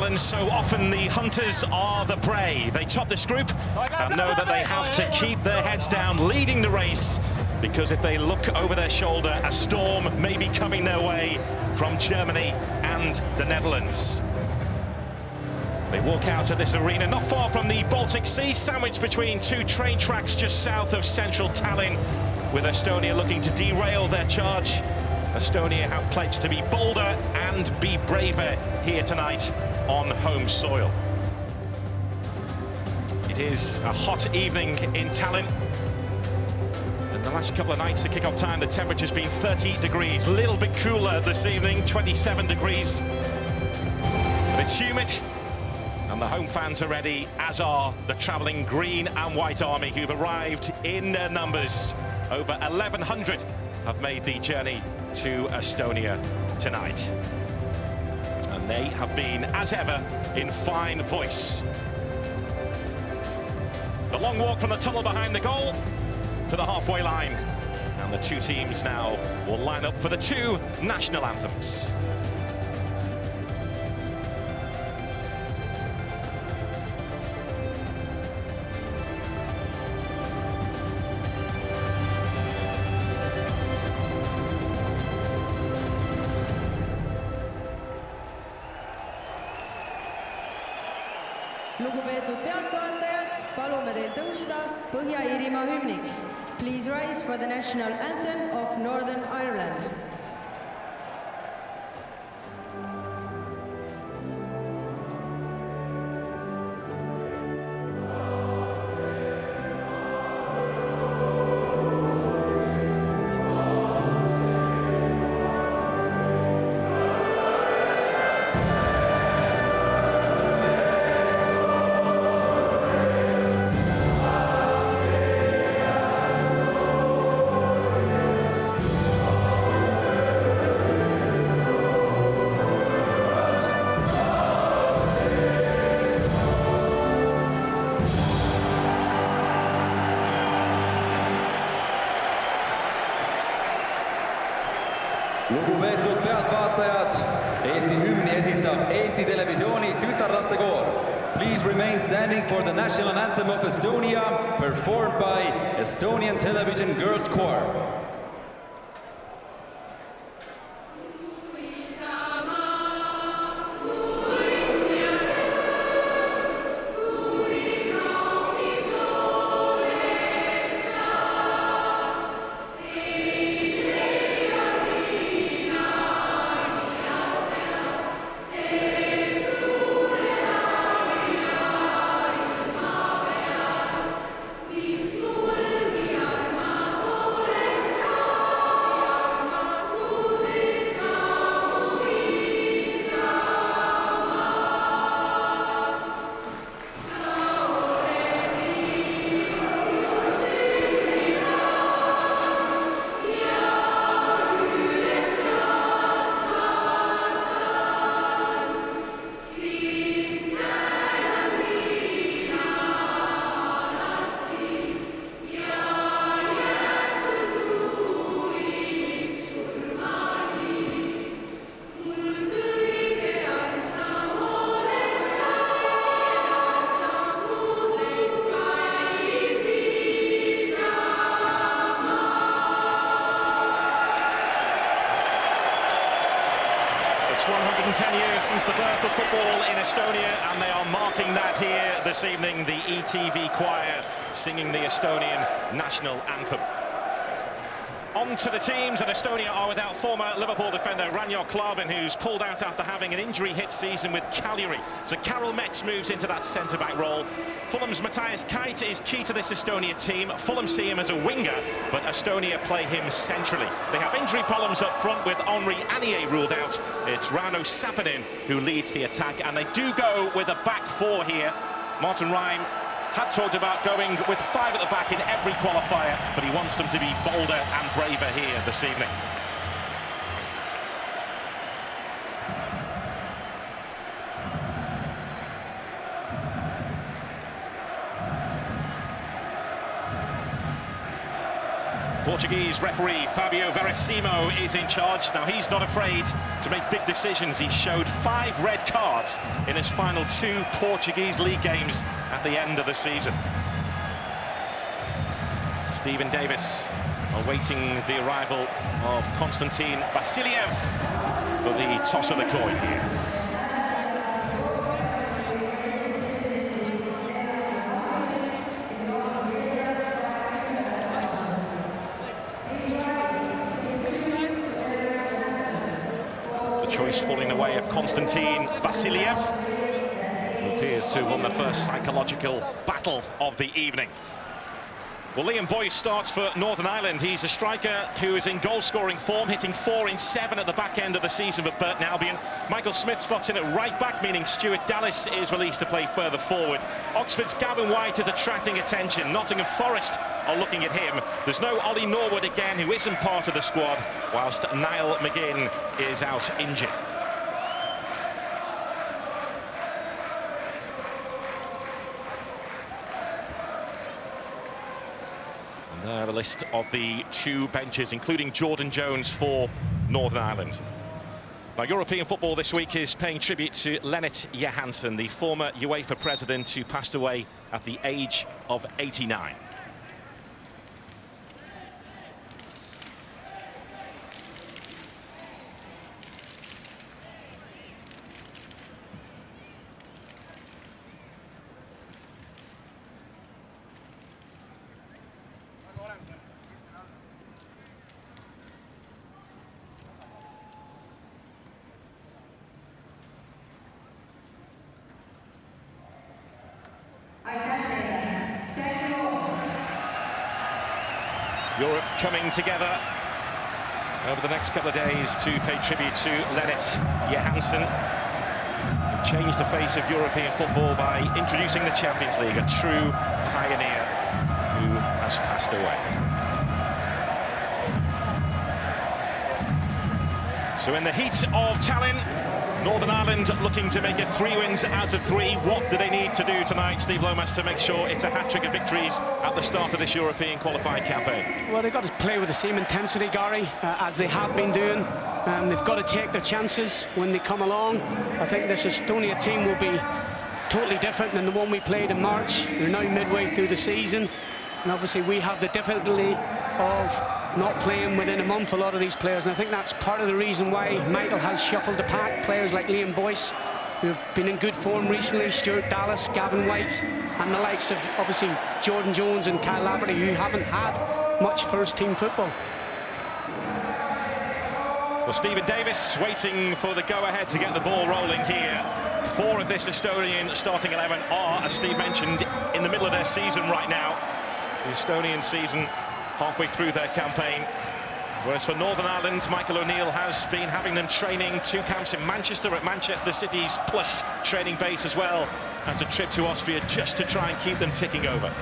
Tallinn, so often the hunters are the prey. They top this group and know that they have to keep their heads down, leading the race, because if they look over their shoulder, a storm may be coming their way from Germany and the Netherlands. They walk out of this arena not far from the Baltic Sea, sandwiched between two train tracks just south of central Tallinn, with Estonia looking to derail their charge. Estonia have pledged to be bolder and be braver here tonight on home soil. It is a hot evening in Tallinn. In the last couple of nights, the kick-off time, the temperature's been 30 degrees. A little bit cooler this evening, 27 degrees. But it's humid, and the home fans are ready, as are the travelling green and white army, who've arrived in their numbers. Over 1,100 have made the journey to Estonia tonight. And they have been, as ever, in fine voice. The long walk from the tunnel behind the goal to the halfway line. And the two teams now will line up for the two national anthems. Lugupeetud pealtvaatajad, palume teil tõusta Põhja-Iirimaa hümniks. Please rise for the national anthem of Northern Ireland. Lugupeetud pealtvaatajad, Eesti hümni esitab Eesti Televisiooni tütarlastekoor. Please remain standing for the national anthem of Estonia, performed by Estonian Television Girls Choir. It's 110 years since the birth of football in Estonia, and they are marking that here this evening. The ETV choir singing the Estonian national anthem. On to the teams, and Estonia are without former Liverpool defender Ranjo Klavin, who's pulled out after having an injury-hit season with Cagliari. So Karel Metz moves into that centre-back role. Fulham's Matthias Kite is key to this Estonia team. Fulham see him as a winger, but Estonia play him centrally. They have injury problems up front with Henri Anier ruled out. It's Rauno Sapanin who leads the attack, and they do go with a back four here. Martin Rhein had talked about going with five at the back in every qualifier, but he wants them to be bolder and braver here this evening. Portuguese referee Fabio Veracimo is in charge. Now, he's not afraid to make big decisions. He showed 5 red cards in his final 2 Portuguese league games at the end of the season. Stephen Davis awaiting the arrival of Constantin Vassiljev for the toss of the coin here. Choice falling away of Constantin Vassiljev, who appears to have won the first psychological battle of the evening. Well, Liam Boyce starts for Northern Ireland. He's a striker who is in goal-scoring form, hitting 4 in 7 at the back end of the season for Burton Albion. Michael Smith slots in at right back, meaning Stuart Dallas is released to play further forward. Oxford's Gavin White is attracting attention. Nottingham Forest are looking at him. There's no Ollie Norwood again, who isn't part of the squad, whilst Niall McGinn is out injured. There, a list of the 2 benches, including Jordan Jones for Northern Ireland. Now, European football this week is paying tribute to Lennart Johansson, the former UEFA president who passed away at the age of 89. Europe coming together over the next couple of days to pay tribute to Lennart Johansson, who changed the face of European football by introducing the Champions League, a true pioneer who has passed away. So in the heat of Tallinn, Northern Ireland looking to make it 3 wins out of 3. What do they need to do tonight, Steve Lomas, to make sure it's a hat-trick of victories at the start of this European qualifying campaign? Well, they've got to play with the same intensity, Gary, as they have been doing. They've got to take their chances when they come along. I think this Estonia team will be totally different than the one we played in March. They're now midway through the season, and obviously we have the difficulty of not playing within a month, a lot of these players, and I think that's part of the reason why Michael has shuffled the pack. Players like Liam Boyce, who have been in good form recently, Stuart Dallas, Gavin White, and the likes of, obviously, Jordan Jones and Kyle Laverty, who haven't had much first-team football. Well, Stephen Davis waiting for the go-ahead to get the ball rolling here. 4 of this Estonian starting 11 are, as Steve mentioned, in the middle of their season right now. The Estonian season halfway through their campaign, whereas for Northern Ireland, Michael O'Neill has been having them training 2 camps in Manchester at Manchester City's plush training base, as well as a trip to Austria just to try and keep them ticking over.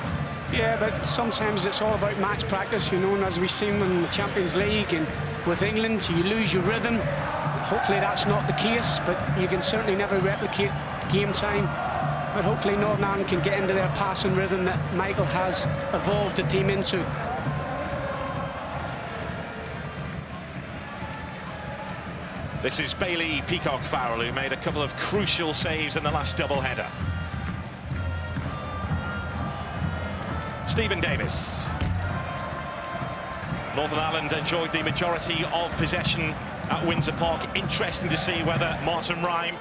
Yeah, but sometimes it's all about match practice, you know, and as we've seen in the Champions League and with England, you lose your rhythm. Hopefully that's not the case, but you can certainly never replicate game time. But hopefully Northern Ireland can get into their passing rhythm that Michael has evolved the team into. This is Bailey Peacock Farrell, who made a couple of crucial saves in the last doubleheader. Stephen Davis. Northern Ireland enjoyed the majority of possession at Windsor Park. Interesting to see whether Martin Rhyme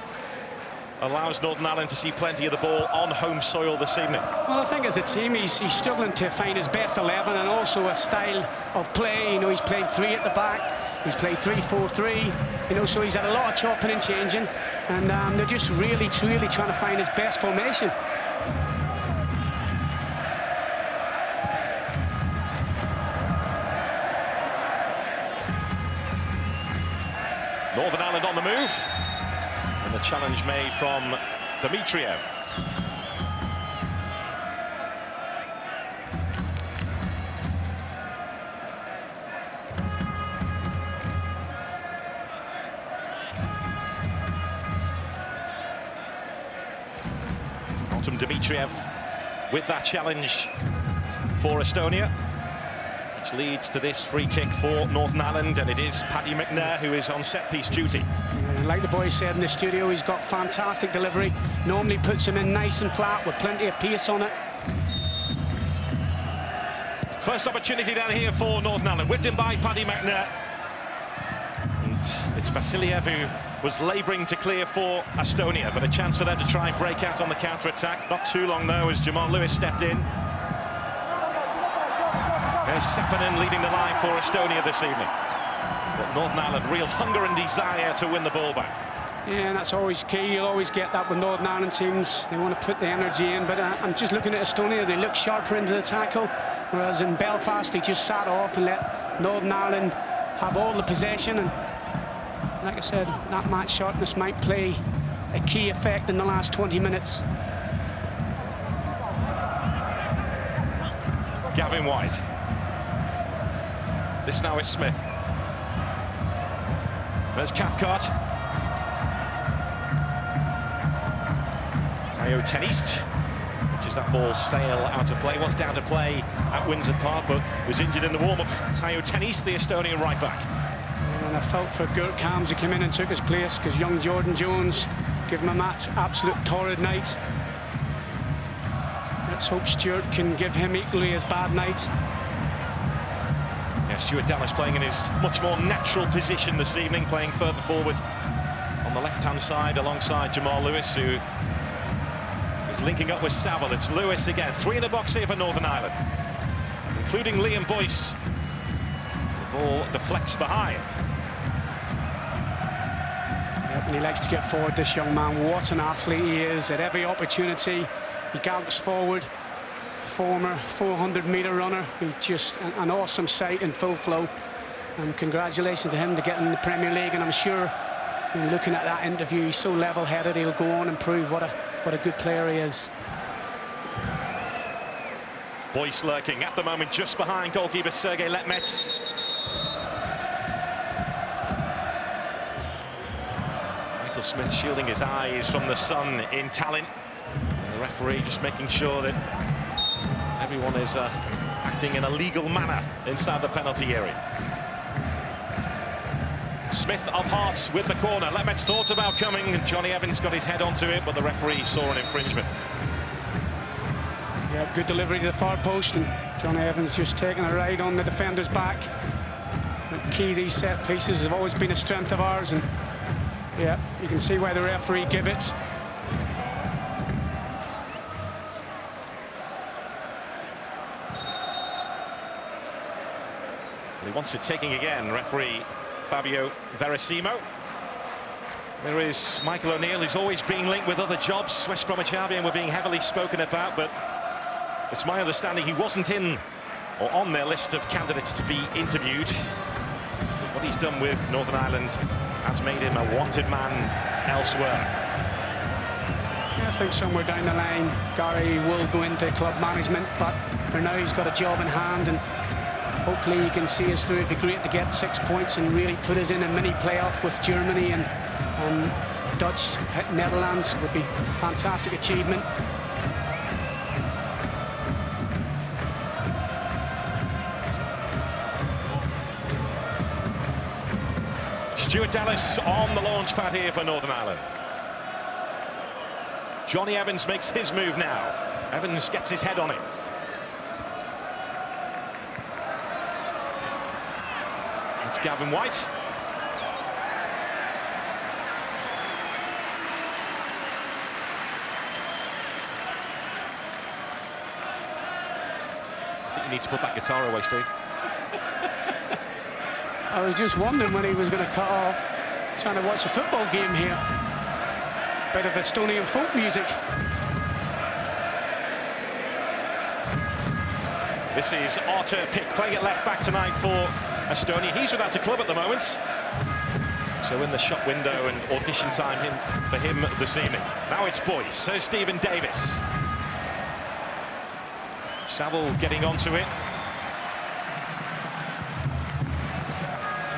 allows Northern Ireland to see plenty of the ball on home soil this evening. Well, I think as a team, he's struggling to find his best 11 and also a style of play. You know, he's played 3 at the back, he's played 3-4-3, you know, so he's had a lot of chopping and changing, and they're just really trying to find his best formation. Northern Ireland on the move, and the challenge made from Dmitriev. Dmitriev with that challenge for Estonia. which leads to this free kick for Northern Ireland, and it is Paddy McNair who is on set-piece duty. And like the boys said in the studio, he's got fantastic delivery. Normally puts him in nice and flat with plenty of pace on it. First opportunity down here for Northern Ireland, whipped in by Paddy McNair. And it's Vassiljev who was labouring to clear for Estonia, but a chance for them to try and break out on the counter-attack. Not too long though, as Jamal Lewis stepped in. There's Sapinen leading the line for Estonia this evening. But Northern Ireland, real hunger and desire to win the ball back. Yeah, and that's always key. You'll always get that with Northern Ireland teams. They want to put the energy in, but I'm just looking at Estonia. They look sharper into the tackle, whereas in Belfast they just sat off and let Northern Ireland have all the possession. And like I said, that match sharpness might play a key effect in the last 20 minutes. Gavin White. This now is Smith. There's Cathcart. Tayo Teniste, which is that ball sail out of play. Was down to play at Windsor Park, but was injured in the warm-up. Tayo Teniste, the Estonian right back. And I felt for Gert Kamms, who came in and took his place, because young Jordan Jones gave him a match absolute torrid night. Let's hope Stuart can give him equally as bad nights. Yeah, Stuart Dallas playing in his much more natural position this evening, playing further forward on the left-hand side alongside Jamal Lewis, who is linking up with Saville. It's Lewis again, 3 in the box here for Northern Ireland, including Liam Boyce. The ball deflects behind. Yep, and he likes to get forward, this young man. What an athlete he is. At every opportunity, he gallops forward. Former 400-metre runner. He's just an awesome sight in full flow. And congratulations to him to get in the Premier League. And I'm sure, looking at that interview, he's so level-headed, he'll go on and prove what a good player he is. Boyce lurking at the moment just behind goalkeeper Sergei Letmets. Michael Smith shielding his eyes from the sun in Tallinn. And the referee just making sure that everyone is acting in a legal manner inside the penalty area. Smith of Hearts with the corner. Letmets thought about coming, and Johnny Evans got his head onto it, but the referee saw an infringement. Yeah, good delivery to the far post, and Johnny Evans just taking a ride on the defender's back. But key, these set pieces have always been a strength of ours, and yeah, you can see why the referee give it. He wants it taking again, referee Fabio Verasimo. There is Michael O'Neill, who's always being linked with other jobs. West Bromwich Albion were being heavily spoken about, but it's my understanding he wasn't in or on their list of candidates to be interviewed. What he's done with Northern Ireland has made him a wanted man elsewhere. I think somewhere down the line, Gary will go into club management, but for now he's got a job in hand, and hopefully he can see us through. It'd be great to get 6 points and really put us in a mini playoff with Germany and Dutch. Netherlands would be a fantastic achievement. Stuart Dallas on the launch pad here for Northern Ireland. Johnny Evans makes his move now. Evans gets his head on it. It's Gavin White. I think you need to put that guitar away, Steve. I was just wondering when he was going to cut off. Trying to watch a football game here. Bit of Estonian folk music. This is Artur Pick playing at left back tonight for Estonia. He's without a club at the moment, so in the shop window and audition time for him this evening. Now it's Boyce, so Stephen Davis. Saville getting onto it.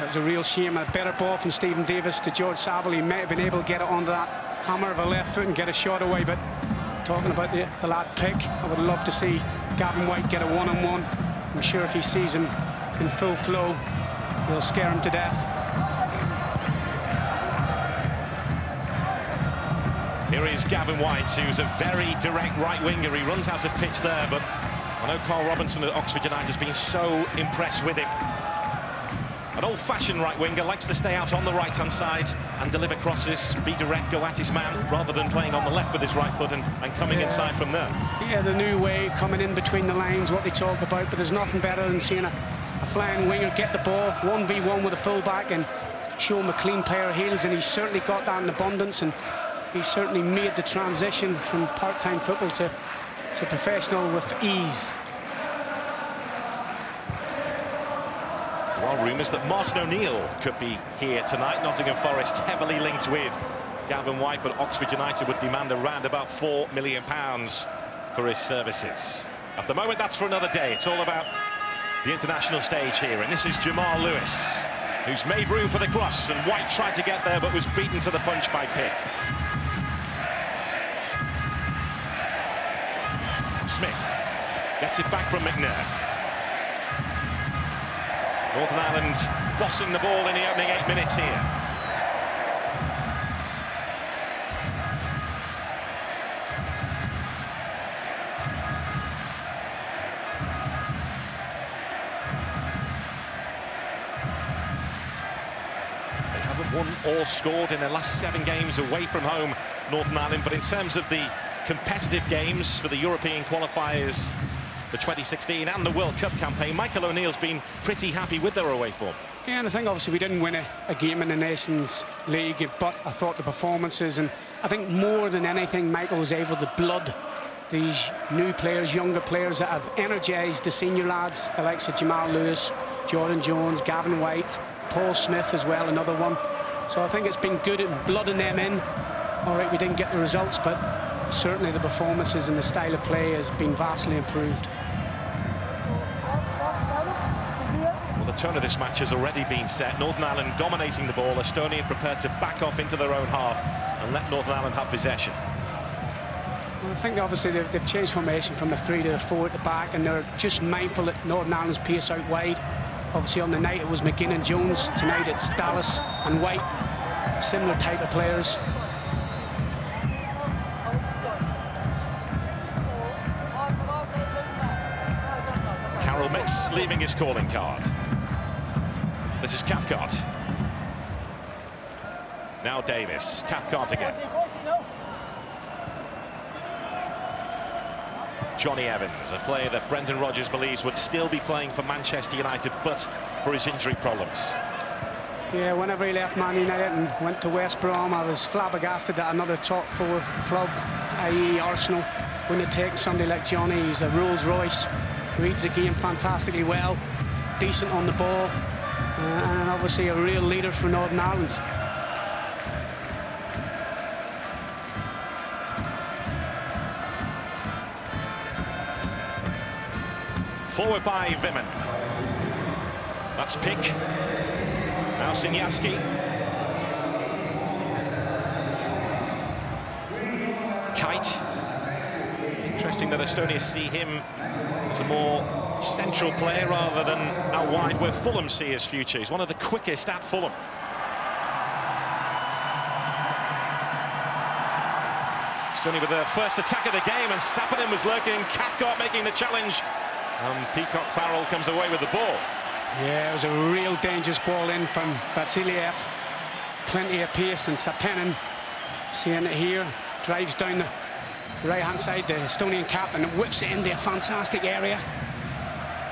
It was a real shame. A better ball from Stephen Davis to George Saville. He might have been able to get it onto that hammer of a left foot and get a shot away, but talking about the lad Pick, I would love to see Gavin White get a one-on-one. I'm sure if he sees him in full flow, they'll scare him to death. Here is Gavin White, who's a very direct right winger. He runs out of pitch there, but I know Carl Robinson at Oxford United has been so impressed with him. An old-fashioned right winger, likes to stay out on the right-hand side and deliver crosses, be direct, go at his man, rather than playing on the left with his right foot and coming inside from there. Yeah, the new way, coming in between the lines, what they talk about, but there's nothing better than seeing a flying winger get the ball 1v1 with a full-back and show him a clean pair of heels, and he's certainly got that in abundance, and he's certainly made the transition from part-time football to professional with ease. There are rumours that Martin O'Neill could be here tonight. Nottingham Forest heavily linked with Gavin White, but Oxford United would demand around about £4 million for his services. At the moment, that's for another day. It's all about the international stage here, and this is Jamal Lewis, who's made room for the cross, and White tried to get there but was beaten to the punch by Pick. Smith gets it back from McNair. Northern Ireland bossing the ball in the opening 8 minutes here. They haven't won or scored in their last 7 games away from home, Northern Ireland, but in terms of the competitive games for the European qualifiers for 2016 and the World Cup campaign, Michael O'Neill's been pretty happy with their away form. Yeah, and I think obviously we didn't win a game in the Nations League, but I thought the performances, and I think more than anything, Michael was able to blood these new players, younger players that have energised the senior lads, the likes of Jamal Lewis, Jordan Jones, Gavin White, Paul Smith as well, another one. So I think it's been good at blooding them in. All right, we didn't get the results, but certainly the performances and the style of play has been vastly improved. Well, the tone of this match has already been set. Northern Ireland dominating the ball, Estonia prepared to back off into their own half and let Northern Ireland have possession. Well, I think obviously they've changed formation from the 3 to the 4 at the back, and they're just mindful that Northern Ireland's pace out wide. Obviously on the night it was McGinn and Jones, tonight it's Dallas and White, similar type of players. Carol Metz leaving his calling card. This is Cathcart. Now Davis, Cathcart again. Johnny Evans, a player that Brendan Rodgers believes would still be playing for Manchester United, but for his injury problems. Yeah, whenever he left Man United and went to West Brom, I was flabbergasted that another top 4 club, i.e. Arsenal, wouldn't have taken somebody like Johnny. He's a Rolls Royce, reads the game fantastically well, decent on the ball, and obviously a real leader for Northern Ireland. Forward by Vimen. That's Pick. Now Siniavski. Kite. Interesting that Estonia see him as a more central player rather than out wide where Fulham see his future. He's one of the quickest at Fulham. Estonia with their first attack of the game, and Sapinen was lurking. Cathcart making the challenge. Peacock Farrell comes away with the ball. Yeah, it was a real dangerous ball in from Vassiljev. Plenty of pace, and Sapinen, seeing it here, drives down the right-hand side, the Estonian cap, and whips it into a fantastic area.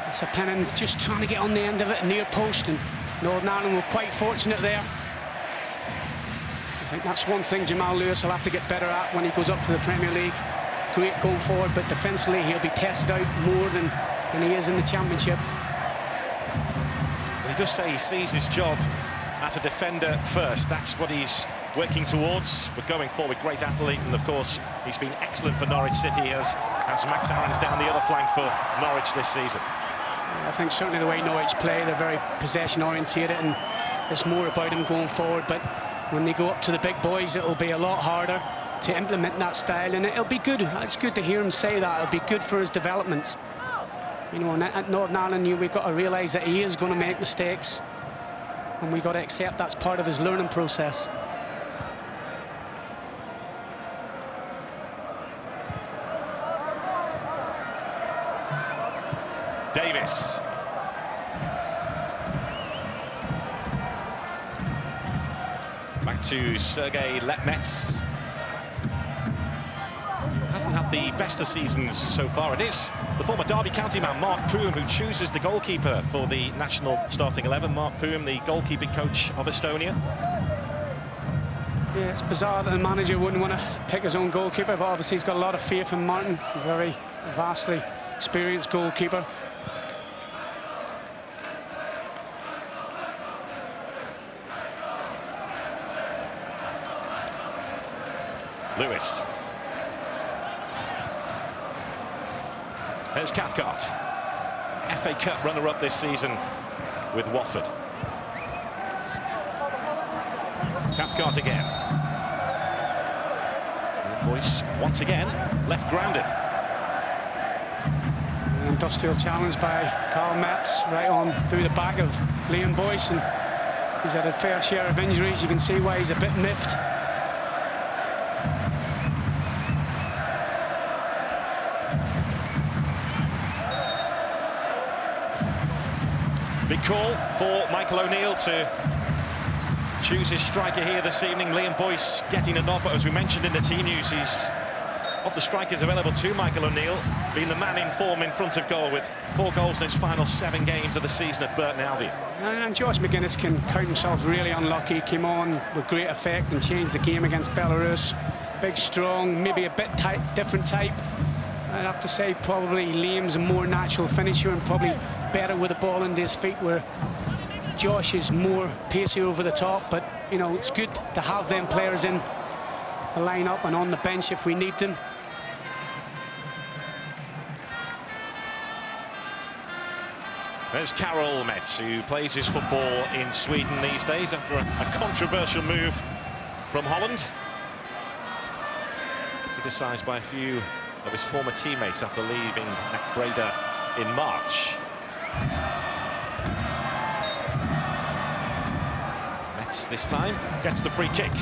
And Sapinen just trying to get on the end of it, near post, and Northern Ireland were quite fortunate there. I think that's one thing Jamal Lewis will have to get better at when he goes up to the Premier League. Great going forward, but defensively he'll be tested out more than he is in the Championship. He does say he sees his job as a defender first. That's what he's working towards. But going forward, great athlete, and of course he's been excellent for Norwich City, as Max Aaron's down the other flank for Norwich this season. I think certainly the way Norwich play, they're very possession oriented, and it's more about him going forward. But when they go up to the big boys, it'll be a lot harder to implement that style, and it'll be good. It's good to hear him say that. It'll be good for his development. You know, and at Northern Ireland, we've got to realise that he is going to make mistakes, and we've got to accept that's part of his learning process. Davis. Back to Sergei Letmets. Hasn't had the best of seasons so far. It is the former Derby County man, Mark Poom, who chooses the goalkeeper for the national starting 11. Mark Poom, the goalkeeping coach of Estonia. Yeah, it's bizarre that the manager wouldn't want to pick his own goalkeeper, but obviously he's got a lot of faith in Martin, a very vastly experienced goalkeeper. Lewis. There's Cathcart, FA Cup runner-up this season with Watford. Cathcart again. Boyce once again left grounded. An industrial challenge by Carl Metz right on through the back of Liam Boyce, and he's had a fair share of injuries. You can see why he's a bit miffed. Big call for Michael O'Neill to choose his striker here this evening. Liam Boyce getting a nod, but as we mentioned in the team news, he's, of the strikers available to Michael O'Neill, being the man in form in front of goal with 4 goals in his final 7 games of the season at Burton Albion. And Josh McGuinness can count himself really unlucky. He came on with great effect and changed the game against Belarus. Big, strong, maybe a bit different type. I'd have to say probably Liam's a more natural finisher and probably better with the ball into his feet, where Josh is more pacey over the top. But you know, it's good to have them players in the line-up and on the bench if we need them. There's Karol Metz, who plays his football in Sweden these days after a controversial move from Holland. Criticised by a few of his former teammates after leaving Breda in March. Metz this time gets the free kick.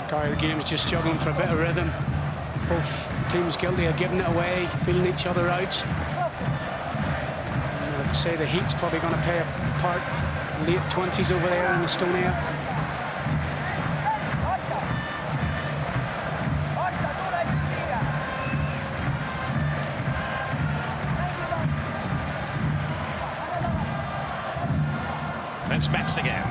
Gary, the game's just struggling for a bit of rhythm. Both teams guilty of giving it away, feeling each other out. And I'd say the heat's probably going to play a part. Late 20s over there in Estonia. There's Metz again.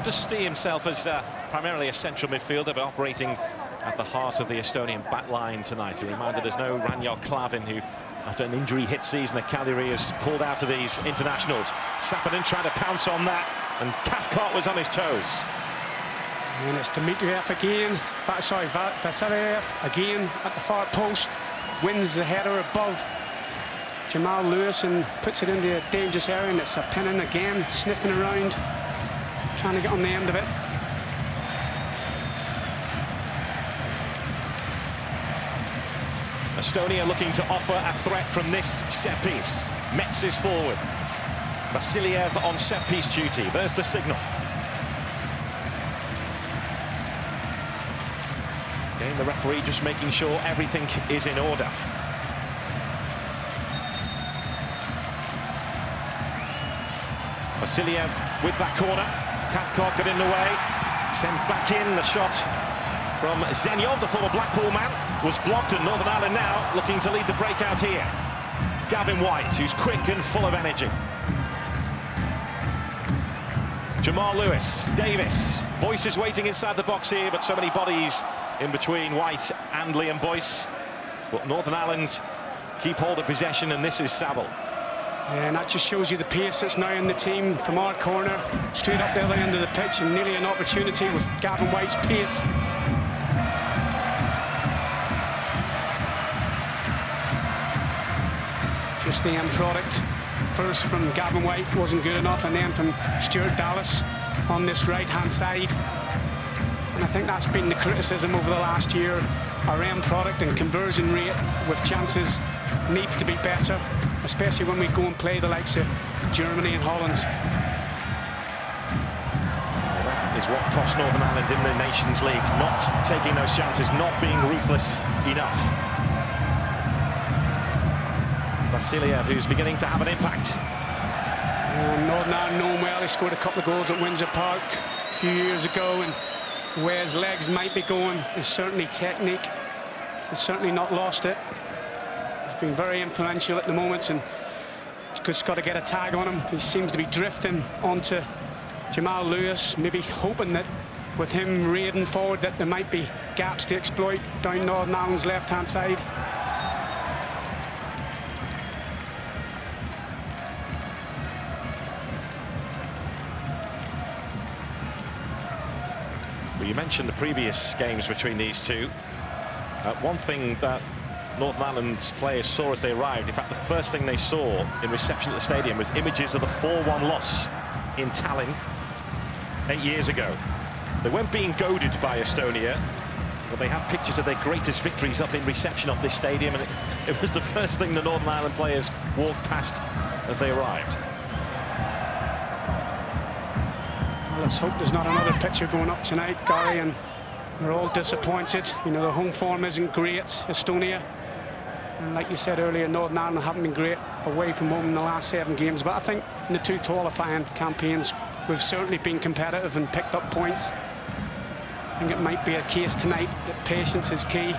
Does see himself as primarily a central midfielder, but operating at the heart of the Estonian back line tonight. A reminder there's no Ranjel Klavin, who, after an injury-hit season at Cagliari, has pulled out of these internationals. Sapanen tried to pounce on that, and Cathcart was on his toes. And it's Dmitriev again. Vassiljev again at the far post. Wins the header above Jamal Lewis and puts it into a dangerous area, and it's Sapanen again sniffing around, trying to get on the end of it. Estonia looking to offer a threat from this set piece. Metz is forward. Vassiljev on set piece duty. There's the signal. Again, the referee just making sure everything is in order. Vassiljev with that corner. Cathcart got in the way. Sent back in. The shot from Zenyov, the former Blackpool man, was blocked, and Northern Ireland now looking to lead the breakout here. Gavin White, who's quick and full of energy. Jamal Lewis, Davis. Boyce is waiting inside the box here, but so many bodies in between White and Liam Boyce. But Northern Ireland keep hold of possession, and this is Saville. And that just shows you the pace that's now in the team from our corner, straight up the other end of the pitch, and nearly an opportunity with Gavin White's pace. Just the end product. First from Gavin White wasn't good enough, and then from Stuart Dallas on this right-hand side. And I think that's been the criticism over the last year. Our end product and conversion rate with chances needs to be better. especially when we go and play the likes of Germany and Holland. Well, that is what cost Northern Ireland in the Nations League, not taking those chances, not being ruthless enough. Vassiljev, who's beginning to have an impact. Northern Ireland know him well. He scored a couple of goals at Windsor Park a few years ago, and where his legs might be going is certainly technique. He's certainly not lost it. He's been very influential at the moment, and he's just got to get a tag on him. He seems to be drifting onto Jamal Lewis, maybe hoping that with him raiding forward that there might be gaps to exploit down Northern Ireland's left-hand side. Well, you mentioned the previous games between these two. One thing that Northern Ireland's players saw as they arrived, in fact, the first thing they saw in reception at the stadium was images of the 4-1 loss in Tallinn 8 years ago. They weren't being goaded by Estonia, but they have pictures of their greatest victories up in reception of this stadium, and it was the first thing the Northern Ireland players walked past as they arrived. Well, let's hope there's not another picture going up tonight, Gary, and we're all disappointed. You know, the home form isn't great, Estonia. And like you said earlier, Northern Ireland haven't been great away from home in the last 7 games. But I think in the 2 qualifying campaigns, we've certainly been competitive and picked up points. I think it might be a case tonight that patience is key.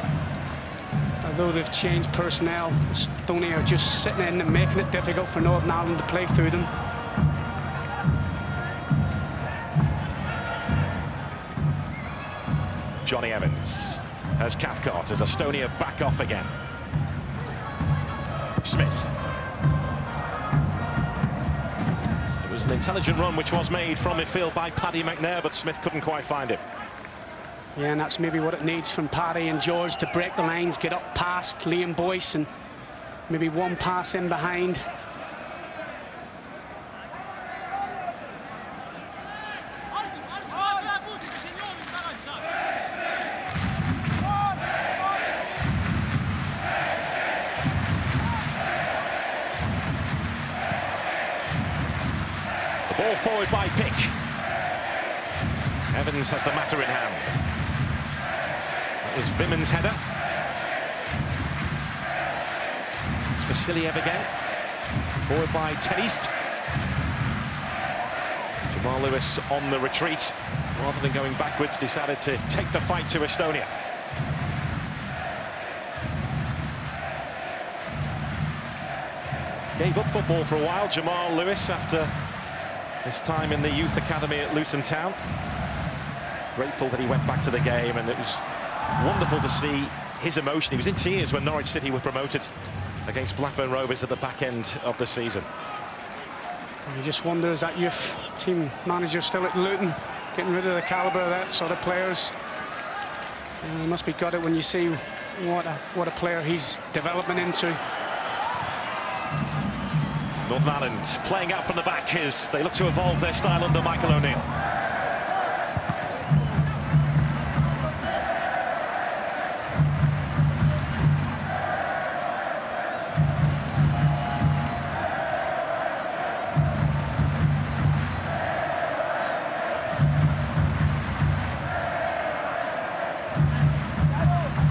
Although they've changed personnel, Estonia are just sitting in and making it difficult for Northern Ireland to play through them. Johnny Evans has Cathcart as Estonia back off again. Smith. It was an intelligent run which was made from midfield by Paddy McNair, but Smith couldn't quite find it. Yeah, and that's maybe what it needs from Paddy and George to break the lines, get up past Liam Boyce, and maybe one pass in behind. Ball forward by Pick. Evans has the matter in hand. That was Vimen's header. It's Vassiljev again. Forward by Tenist. Jamal Lewis on the retreat. Rather than going backwards, decided to take the fight to Estonia. Gave up football for a while, Jamal Lewis, after his time in the youth academy at Luton Town. Grateful that he went back to the game, and it was wonderful to see his emotion. He was in tears when Norwich City were promoted against Blackburn Rovers at the back end of the season. You just wonder, is that youth team manager still at Luton, getting rid of the calibre of that sort of players? You must be gutted when you see what a player he's developing into. Northern Ireland playing out from the back as they look to evolve their style under Michael O'Neill.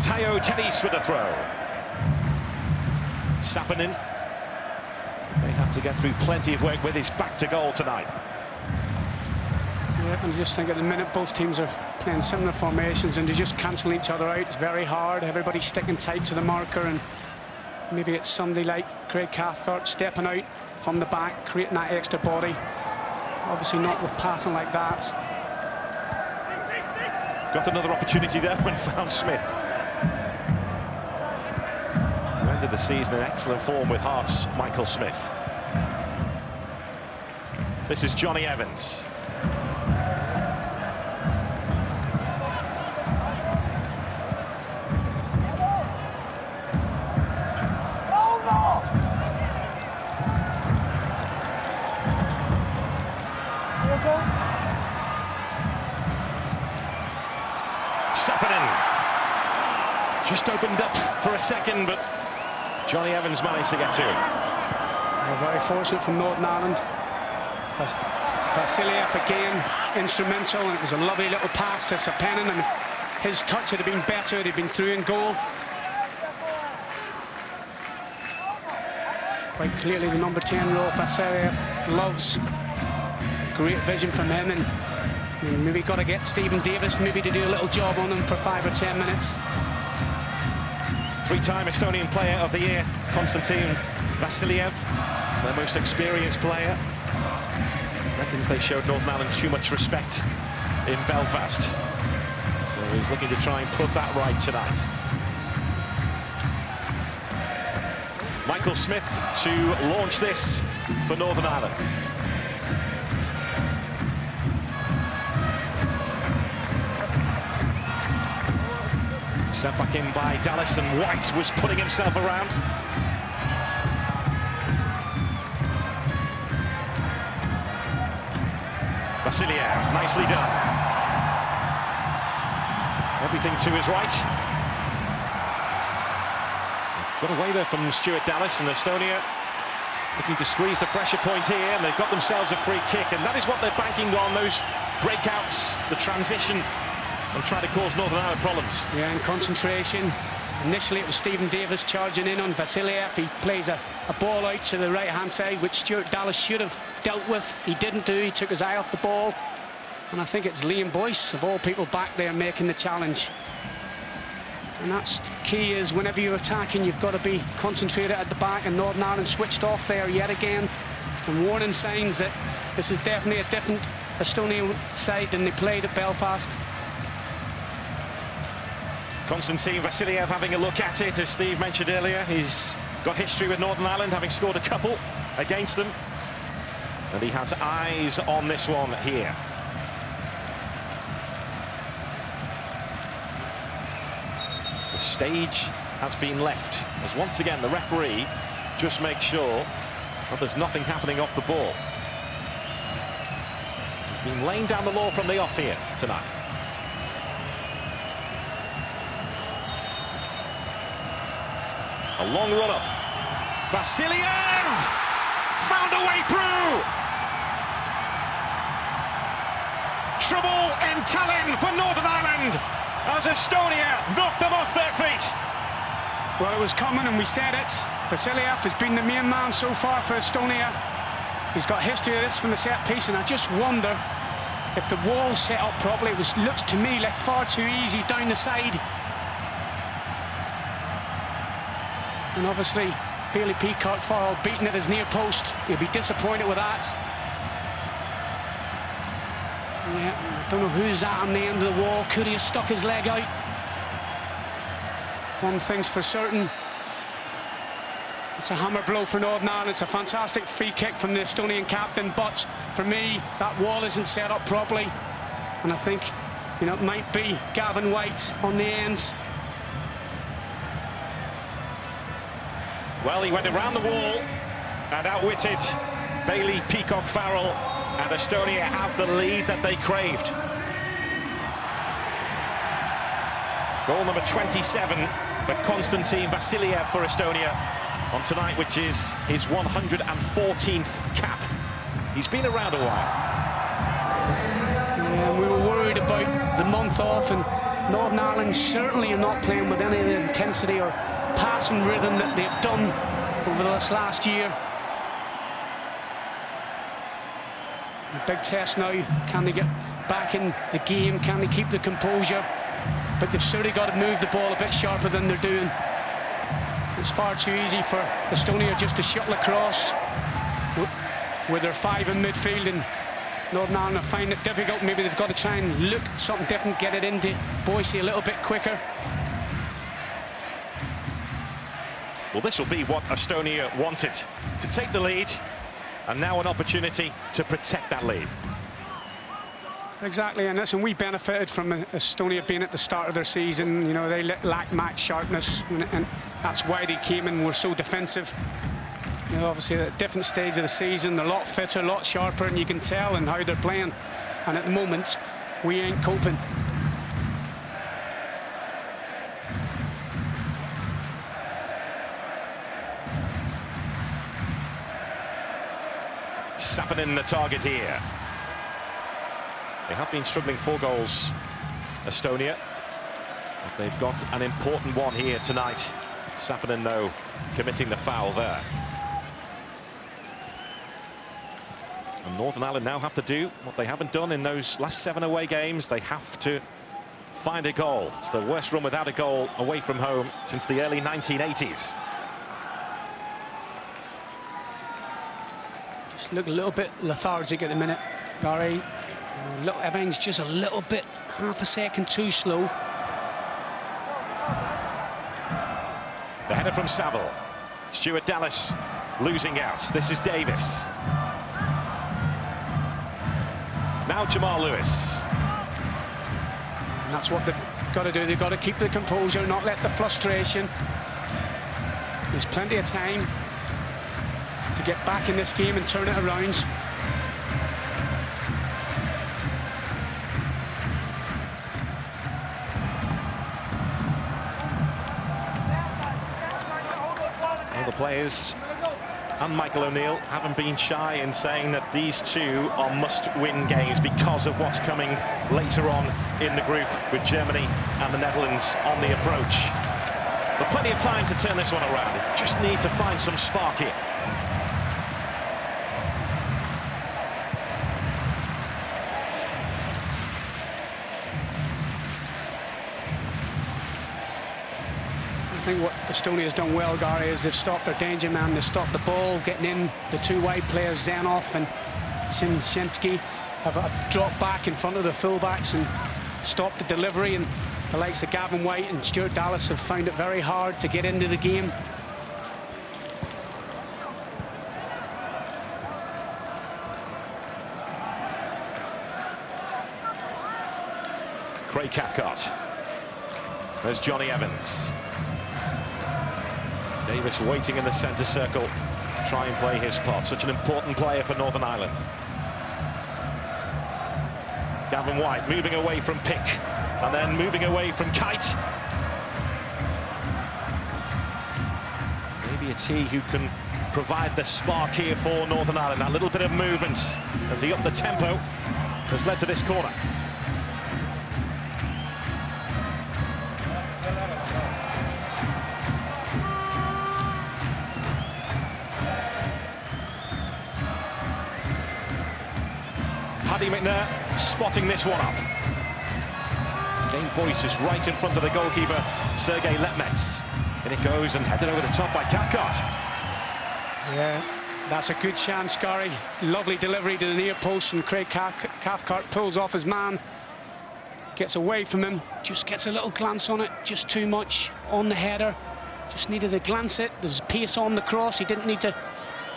Teo Tennis with a throw. Sappinen. They have to get through plenty of work with his back to goal tonight. Yeah, and you just think at the minute both teams are playing similar formations and they're just cancelling each other out. It's very hard. Everybody's sticking tight to the marker, and maybe it's somebody like Craig Cathcart stepping out from the back, creating that extra body. Obviously not with passing like that. Got another opportunity there when found Smith. Who ended the season in excellent form with Hearts' Michael Smith. This is Johnny Evans. Sappinen just opened up for a second, but Johnny Evans managed to get to him. They're very fortunate from Northern Ireland. Vassiljev again instrumental, and it was a lovely little pass to Sepenin, and his touch had been better, he'd been through in goal. Quite clearly the number 10 role Vassiljev loves. Great vision from him, and maybe got to get Stephen Davis maybe to do a little job on him for 5 or 10 minutes. Three-time Estonian Player of the Year, Constantin Vassiljev, their most experienced player. Reckons they showed Northern Ireland too much respect in Belfast. So he's looking to try and put that right tonight. Michael Smith to launch this for Northern Ireland. Sent back in by Dallas, and White was putting himself around. Vassiljev, nicely done. Everything to his right. Got away there from Stuart Dallas, and Estonia looking to squeeze the pressure point here, and they've got themselves a free kick, and that is what they're banking on, those breakouts, the transition, and trying to cause Northern Ireland problems. Yeah, and concentration. Initially it was Stephen Davis charging in on Vassiljev. He plays a ball out to the right-hand side, which Stuart Dallas should have dealt with. He didn't do, he took his eye off the ball. And I think it's Liam Boyce, of all people, back there making the challenge. And that's key, is whenever you're attacking, you've got to be concentrated at the back, and Northern Ireland switched off there yet again. And warning signs that this is definitely a different Estonian side than they played at Belfast. Constantin Vassiljev having a look at it, as Steve mentioned earlier. He's got history with Northern Ireland, having scored a couple against them. And he has eyes on this one here. The stage has been left, as once again the referee just makes sure that there's nothing happening off the ball. He's been laying down the law from the off here tonight. A long run-up. Vassiljev found a way through. Trouble in Tallinn for Northern Ireland as Estonia knocked them off their feet. Well, it was coming, and we said it. Vassiljev has been the main man so far for Estonia. He's got history of this from the set piece, and I just wonder if the wall set up properly. It looks to me like far too easy down the side. And obviously, Bailey Peacock Farrell beating at his near post. He'll be disappointed with that. Yeah, I don't know who's at on the end of the wall. Could he have stuck his leg out? One thing's for certain. It's a hammer blow for Northern Ireland. It's a fantastic free kick from the Estonian captain, but for me, that wall isn't set up properly. And I think, it might be Gavin White on the ends. Well, he went around the wall and outwitted Bailey Peacock Farrell, and Estonia have the lead that they craved. Goal number 27 for Constantin Vassiljev for Estonia on tonight, which is his 114th cap. He's been around a while. Yeah, we were worried about the month off, and Northern Ireland certainly are not playing with any of the intensity or passing rhythm that they've done over this last year. A big test now. Can they get back in the game? Can they keep the composure? But they've certainly got to move the ball a bit sharper than they're doing. It's far too easy for Estonia just to shuttle across with their 5 in midfield, and Northern Ireland find it difficult. Maybe they've got to try and look something different, get it into Boise a little bit quicker. Well, this will be what Estonia wanted, to take the lead, and now an opportunity to protect that lead. Exactly, and listen, we benefited from Estonia being at the start of their season. They lacked match sharpness, and that's why they came in, were so defensive. Obviously at a different stage of the season, they're a lot fitter, a lot sharper, and you can tell in how they're playing. And at the moment, we ain't coping. winning the target here. They have been struggling for goals, Estonia, but they've got an important one here tonight. Sappinen, though, committing the foul there. And Northern Ireland now have to do what they haven't done in those last 7 away games. They have to find a goal. It's the worst run without a goal away from home since the early 1980s. Just look a little bit lethargic at the minute, Gary. Everything's just a little bit, half a second too slow. The header from Saville. Stuart Dallas losing out. This is Davis. Now Jamal Lewis. And that's what they've got to do. They've got to keep the composure, not let the frustration. There's plenty of time to get back in this game and turn it around. Well, the players and Michael O'Neill haven't been shy in saying that these two are must-win games because of what's coming later on in the group with Germany and the Netherlands on the approach. But plenty of time to turn this one around. They just need to find some spark here. I think what Estonia's done well, Gary, is they've stopped their danger man, they've stopped the ball getting in. The two wide players, Zenov and Simshevsky, have dropped back in front of the fullbacks and stopped the delivery, and the likes of Gavin White and Stuart Dallas have found it very hard to get into the game. Craig Cathcart. There's Johnny Evans. Davis waiting in the centre circle to try and play his part. Such an important player for Northern Ireland. Gavin White moving away from Pick and then moving away from Kite. Maybe it's he who can provide the spark here for Northern Ireland. That little bit of movement as he upped the tempo has led to this corner. Paddy McNair spotting this one up. Dane Boyce is right in front of the goalkeeper, Sergei Letmets. And it goes and headed over the top by Cathcart. Yeah, that's a good chance, Gary. Lovely delivery to the near post, and Craig Cathcart pulls off his man. Gets away from him, just gets a little glance on it, just too much on the header. Just needed to glance it. There's pace on the cross. He didn't need to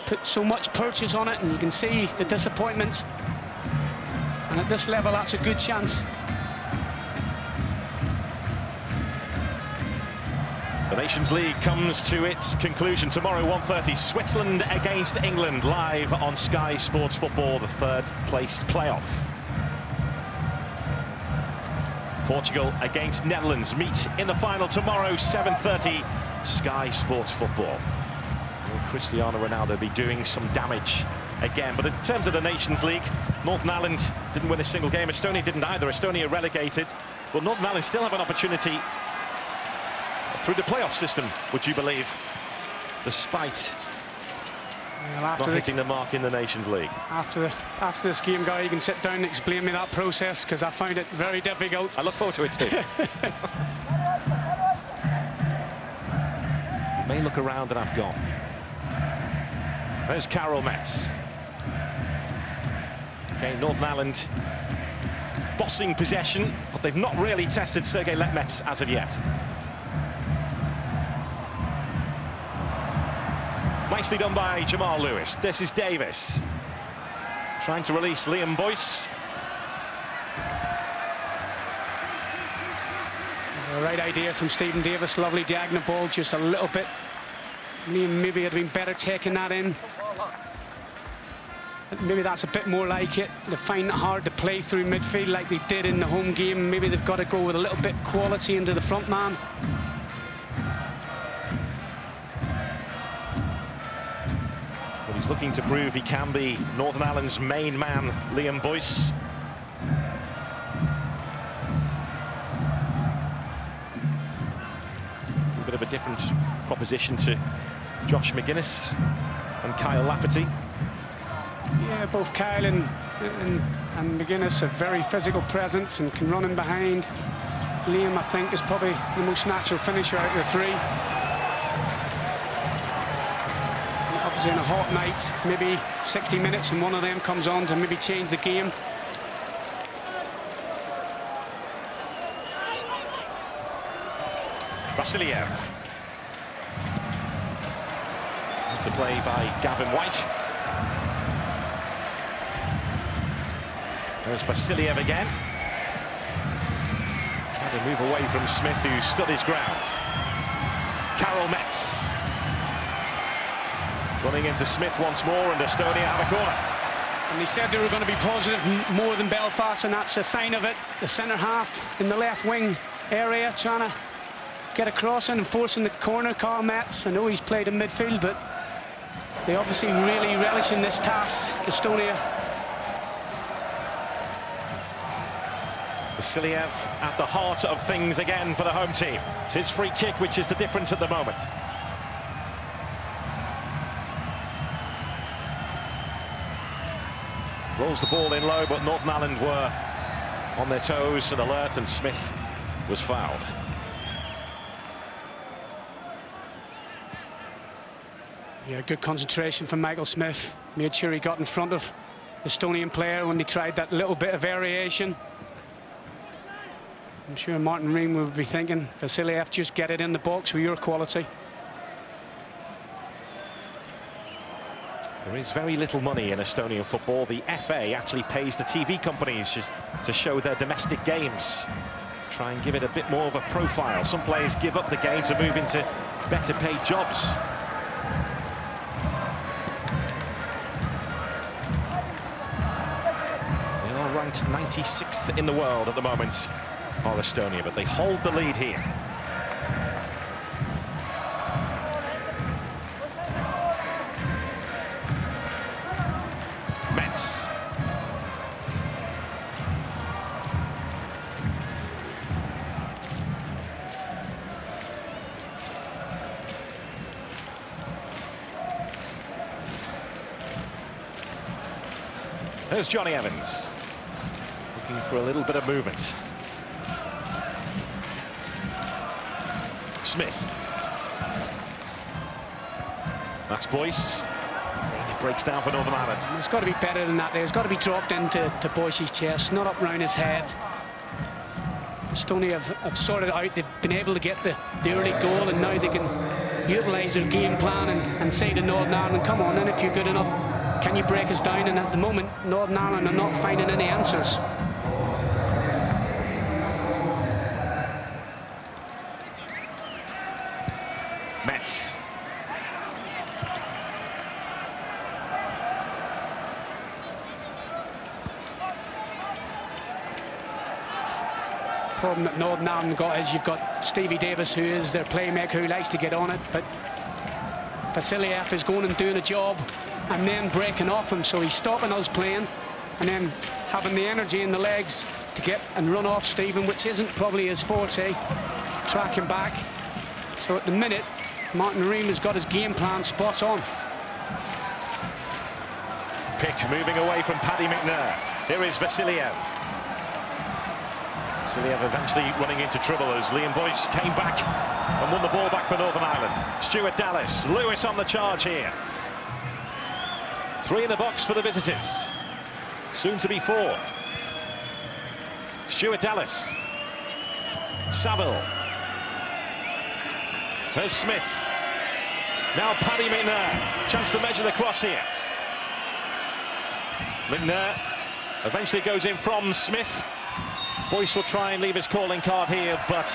put so much purchase on it, and you can see the disappointment. And at this level, that's a good chance. The Nations League comes to its conclusion tomorrow, 1:30. Switzerland against England, live on Sky Sports Football, the third-place playoff. Portugal against Netherlands meet in the final tomorrow, 7:30, Sky Sports Football. Will Cristiano Ronaldo be doing some damage again? But in terms of the Nations League, Northern Ireland didn't win a single game. Estonia didn't either. Estonia relegated. Well, Northern Ireland still have an opportunity through the playoff system, would you believe, despite not hitting the mark in the Nations League. After this game, Gary, you can sit down and explain me that process, because I found it very difficult. I look forward to it, Steve. You may look around and I've gone. There's Karol Metz. Okay, Northern Ireland bossing possession, but they've not really tested Sergei Letmets as of yet. Nicely done by Jamal Lewis. This is Davis. Trying to release Liam Boyce. The right idea from Stephen Davis. Lovely diagonal ball, just a little bit. Maybe had been better taking that in. Maybe that's a bit more like it. They find it hard to play through midfield like they did in the home game. Maybe they've got to go with a little bit quality into the front man. Well, he's looking to prove he can be Northern Ireland's main man, Liam Boyce. A bit of a different proposition to Josh McGuinness and Kyle Lafferty. Yeah, both Kyle and McGuinness have very physical presence and can run in behind. Liam, I think, is probably the most natural finisher out of the three. And obviously, on a hot night, maybe 60 minutes, and one of them comes on to maybe change the game. Vassiljev. To play by Gavin White. There's Vassiljev again. Trying to move away from Smith, who stood his ground. Karol Metz. Running into Smith once more, and Estonia have a corner. And they said they were going to be positive more than Belfast, and that's a sign of it. The centre half in the left wing area, trying to get across and forcing the corner. Karol Metz, I know he's played in midfield, but they obviously really relish in this task, Estonia. Vassiljev at the heart of things again for the home team. It's his free kick which is the difference at the moment. Rolls the ball in low, but Northern Ireland were on their toes and alert, and Smith was fouled. Yeah, good concentration from Michael Smith. Made sure he got in front of the Estonian player when they tried that little bit of variation. I'm sure Martin Ream would be thinking, Vassiljev, just get it in the box with your quality. There is very little money in Estonian football. The FA actually pays the TV companies to show their domestic games, try and give it a bit more of a profile. Some players give up the game to move into better paid jobs. They are ranked 96th in the world at the moment, are Estonia, but they hold the lead here. Metz. There's Johnny Evans, looking for a little bit of movement. Smith. That's Boyce. And it breaks down for Northern Ireland. It's got to be better than that. It's got to be dropped into Boyce's chest, not up round his head. Estonia have sorted it out. They've been able to get the early goal, and now they can utilise their game plan and say to Northern Ireland, come on then, if you're good enough, can you break us down? And at the moment, Northern Ireland are not finding any answers. Metz. Problem that Northern Ireland got is you've got Stevie Davis, who is their playmaker, who likes to get on it, but Vassiljev is going and doing a job and then breaking off him, so he's stopping us playing and then having the energy in the legs to get and run off Stephen, which isn't probably his forte, tracking back. So at the minute, Martin Ream has got his game plan spot on. Pick moving away from Paddy McNair. Here is Vassiljev. Vassiljev eventually running into trouble as Liam Boyce came back and won the ball back for Northern Ireland. Stuart Dallas, Lewis on the charge here. 3 in the box for the visitors. Soon to be 4. Stuart Dallas. Saville. There's Smith. Now Paddy McNair. Chance to measure the cross here. McNair eventually goes in from Smith. Boyce will try and leave his calling card here, but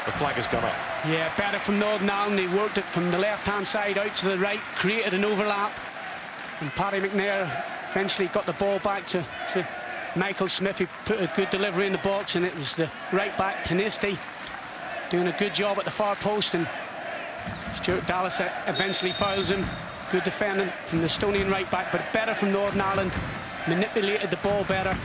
the flag has gone up. Yeah, better from Northern Ireland. They worked it from the left-hand side out to the right, created an overlap. And Paddy McNair eventually got the ball back to Michael Smith, who put a good delivery in the box, and it was the right back, Tanisti, doing a good job at the far post, and Stuart Dallas eventually fouls him. Good defending from the Estonian right back, but better from Northern Ireland. Manipulated the ball better.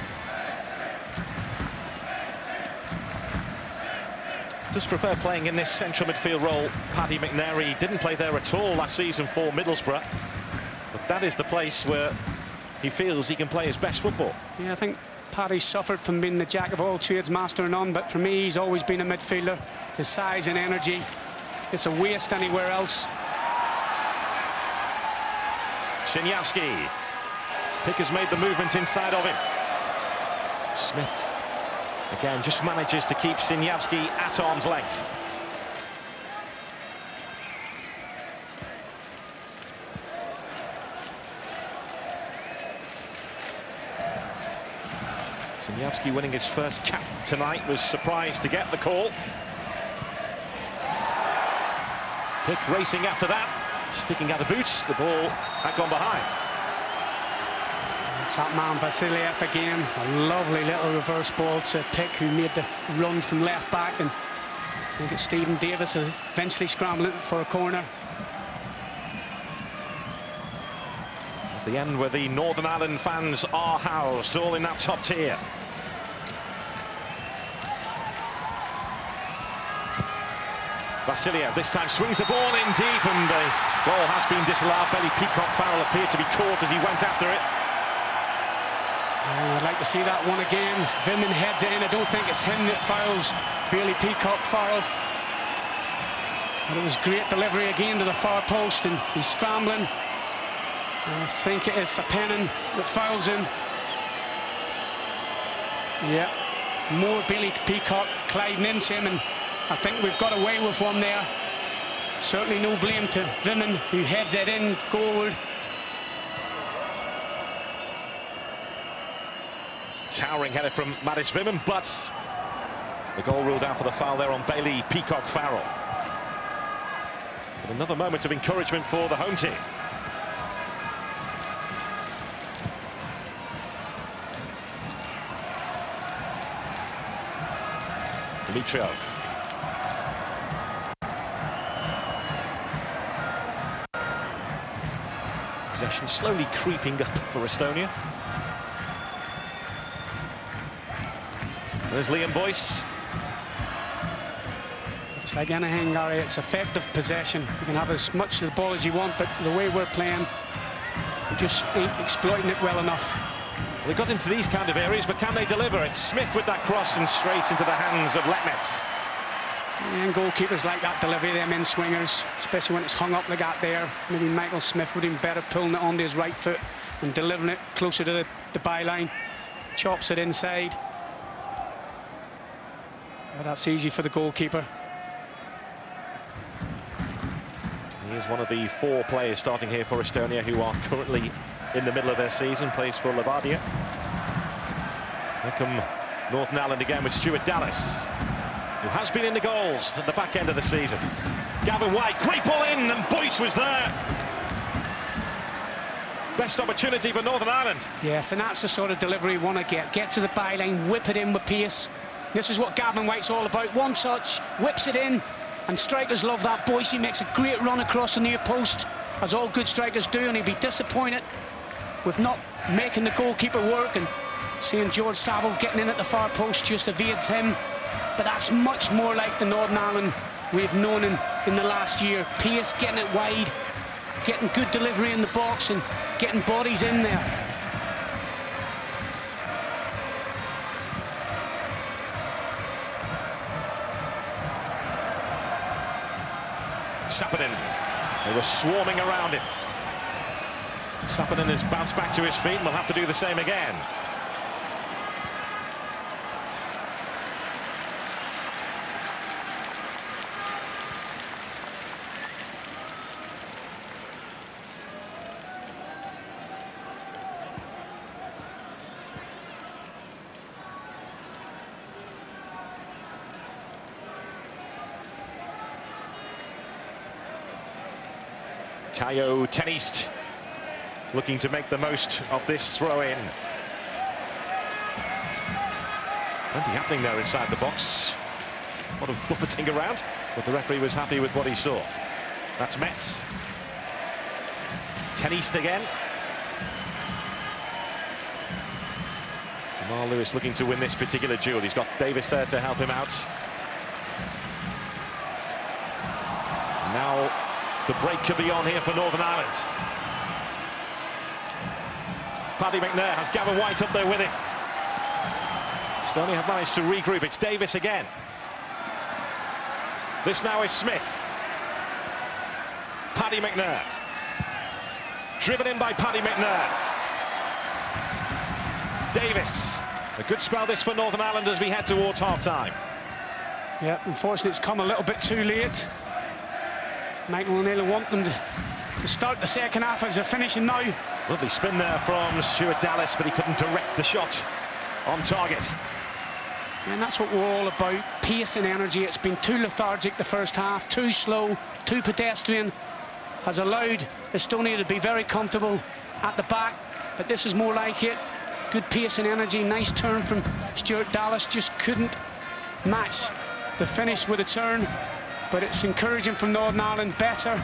Just prefer playing in this central midfield role. Paddy McNary didn't play there at all last season for Middlesbrough, but that is the place where he feels he can play his best football. Yeah, I think Paddy suffered from being the jack of all trades, master of none, but for me he's always been a midfielder. His size and energy, it's a waste anywhere else. Siniavski. Pick has made the movement inside of him. Smith again just manages to keep Siniavski at arm's length. Siniavski winning his first cap tonight, was surprised to get the call. Pick racing after that, sticking out the boots, the ball had gone behind. It's that man Vassiljev again, a lovely little reverse ball to Pick, who made the run from left back, and I think it's Stephen Davis eventually scrambling for a corner. At the end where the Northern Ireland fans are housed, all in that top tier. Vassiljev this time swings the ball in deep, and the goal has been disallowed. Bailey Peacock foul appeared to be caught as he went after it. I'd like to see that one again. Vimmen heads it in. I don't think it's him that fouls. Bailey Peacock foul. But it was great delivery again to the far post, and he's scrambling. I think it is Sapenin that fouls him. Yeah, more Bailey Peacock gliding into him, and I think we've got away with one there. Certainly no blame to Vimmen, who heads it in goalward. Towering header from Mattis Vimmen, but the goal ruled out for the foul there on Bailey Peacock Farrell. But another moment of encouragement for the home team. Dimitrov. Possession slowly creeping up for Estonia. There's Liam Boyce. It's like anything, Gary, it's effective possession. You can have as much of the ball as you want, but the way we're playing, we just ain't exploiting it well enough. They got into these kind of areas, but can they deliver it? Smith with that cross and straight into the hands of Letnitz. And goalkeepers like that delivery, them in swingers, especially when it's hung up like that there. Maybe Michael Smith would have been better pulling it onto his right foot and delivering it closer to the byline. Chops it inside. But that's easy for the goalkeeper. He is one of the 4 players starting here for Estonia who are currently in the middle of their season, plays for Levadia. Here come Northern Ireland again with Stuart Dallas, who has been in the goals at the back end of the season. Gavin White, great ball in, and Boyce was there. Best opportunity for Northern Ireland. Yes, and that's the sort of delivery you want to get. Get to the byline, whip it in with pace. This is what Gavin White's all about. One touch, whips it in, and strikers love that. Boyce makes a great run across the near post, as all good strikers do, and he'd be disappointed with not making the goalkeeper work, and seeing George Saville getting in at the far post just evades him. But that's much more like the Northern Ireland we've known in the last year. Pace, getting it wide, getting good delivery in the box, and getting bodies in there. Sapenin, they were swarming around him. Sapenin has bounced back to his feet and will have to do the same again. Tayo Tenist looking to make the most of this throw-in. Plenty happening there inside the box. A lot of buffeting around, but the referee was happy with what he saw. That's Metz. 10 east again. Jamal Lewis looking to win this particular duel. He's got Davis there to help him out. Now the break could be on here for Northern Ireland. Paddy McNair has Gavin White up there with him. Estonia have managed to regroup. It's Davis again. This now is Smith. Paddy McNair. Driven in by Paddy McNair. Davis. A good spell this for Northern Ireland as we head towards half-time. Yeah, unfortunately it's come a little bit too late. Michael O'Neill want them to start the second half as they're finishing now. Lovely spin there from Stuart Dallas, but he couldn't direct the shot on target. And that's what we're all about, pace and energy. It's been too lethargic the first half, too slow, too pedestrian. Has allowed Estonia to be very comfortable at the back, but this is more like it. Good pace and energy, nice turn from Stuart Dallas, just couldn't match the finish with a turn. But it's encouraging from Northern Ireland, better.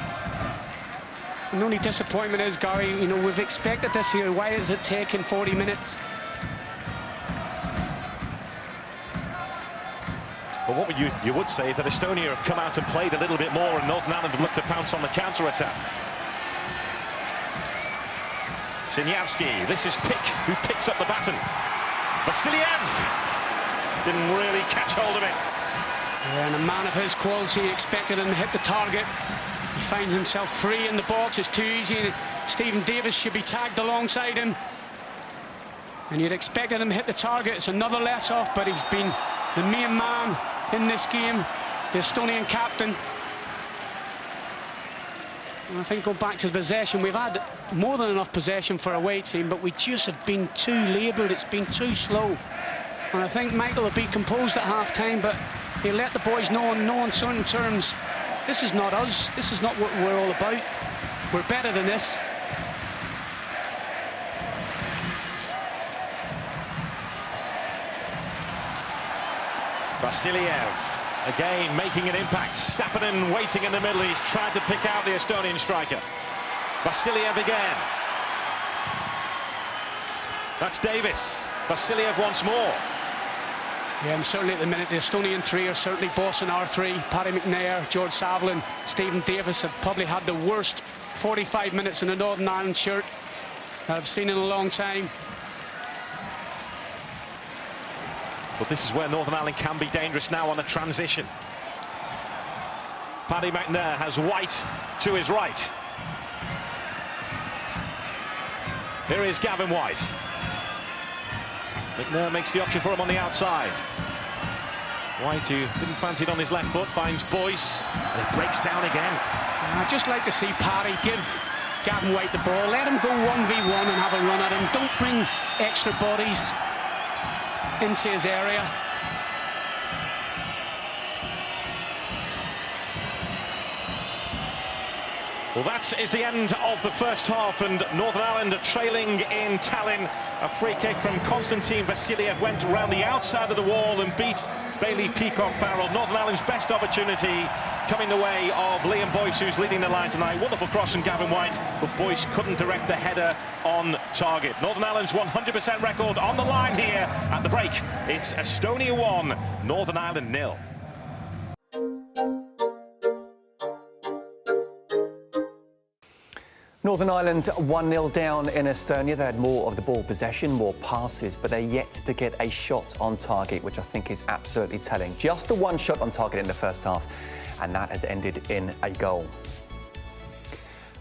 And the only disappointment is, Gary, you know, we've expected this here. Why is it taking 40 minutes? But what you would say is that Estonia have come out and played a little bit more, and Northern Ireland have looked to pounce on the counter-attack. Sinyavski, this is Pick, who picks up the baton. Vassiljev didn't really catch hold of it. Yeah, and a man of his quality expected him to hit the target. He finds himself free in the box. It's too easy. Stephen Davis should be tagged alongside him. And you'd expected him to hit the target. It's another let-off, but he's been the main man in this game, the Estonian captain. And I think, go back to the possession, we've had more than enough possession for a away team, but we just have been too laboured. It's been too slow. And I think Michael will be composed at half-time, but he let the boys know on certain terms, this is not us, this is not what we're all about. We're better than this. Vassiljev, again, making an impact. Sappinen waiting in the middle. He's tried to pick out the Estonian striker. Vassiljev again. That's Davis. Vassiljev once more. Yeah, and certainly at the minute, the Estonian three are certainly bossing our three. Paddy McNair, George Savelin, Stephen Davis have probably had the worst 45 minutes in a Northern Ireland shirt that I've seen in a long time. But this is where Northern Ireland can be dangerous now on the transition. Paddy McNair has White to his right. Here is Gavin White. McNair makes the option for him on the outside. White, who didn't fancy it on his left foot, finds Boyce, and it breaks down again. I'd just like to see Paddy give Gavin White the ball. Let him go 1v1 and have a run at him. Don't bring extra bodies into his area. Well, that is the end of the first half, and Northern Ireland are trailing in Tallinn. A free kick from Constantin Vassiljev went around the outside of the wall and beat Bailey Peacock Farrell. Northern Ireland's best opportunity coming the way of Liam Boyce, who's leading the line tonight. Wonderful cross from Gavin White, but Boyce couldn't direct the header on target. Northern Ireland's 100% record on the line here at the break. It's Estonia 1, Northern Ireland 0. Northern Ireland 1-0 down in Estonia. They had more of the ball possession, more passes, but they're yet to get a shot on target, which I think is absolutely telling. Just the one shot on target in the first half, and that has ended in a goal.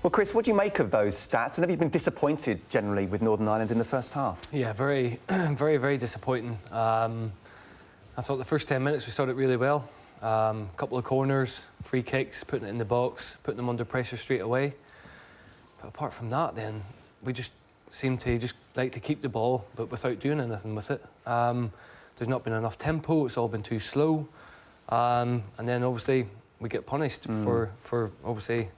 Well, Chris, what do you make of those stats? And have you been disappointed generally with Northern Ireland in the first half? Yeah, very, very disappointing. I thought the first 10 minutes we started really well. A couple of corners, free kicks, putting it in the box, putting them under pressure straight away. But apart from that, then, we just seem to just like to keep the ball, but without doing anything with it. There's not been enough tempo, it's all been too slow. And then, obviously, we get punished for obviously